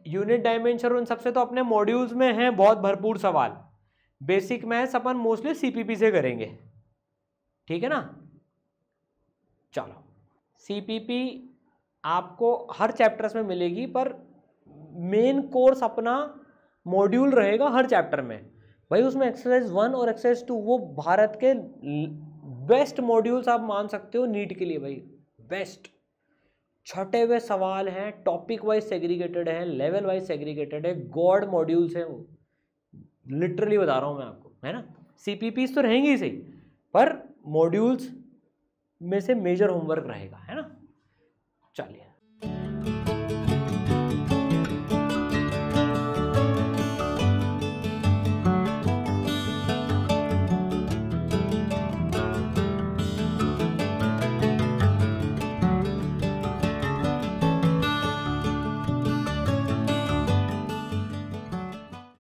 यूनिट डायमेंशन उन सबसे तो अपने मॉड्यूल्स में हैं बहुत भरपूर सवाल, बेसिक मैथ्स अपन मोस्टली CPP से करेंगे, ठीक है ना। चलो CPP आपको हर चैप्टर्स में मिलेगी, पर मेन कोर्स अपना मॉड्यूल रहेगा हर चैप्टर में भाई। उसमें एक्सरसाइज 1 और एक्सरसाइज 2 वो भारत के बेस्ट मॉड्यूल्स आप मान सकते हो नीट के लिए भाई, बेस्ट छटे हुए सवाल हैं, टॉपिक वाइज सेग्रीगेटेड है, लेवल वाइज सेग्रीगेटेड है, गॉड मॉड्यूल्स हैं वो, लिटरली बता रहा हूँ मैं आपको, है ना। CPPs तो रहेंगी ही सही, पर मॉड्यूल्स में से मेजर होमवर्क रहेगा, है ना। चलिए।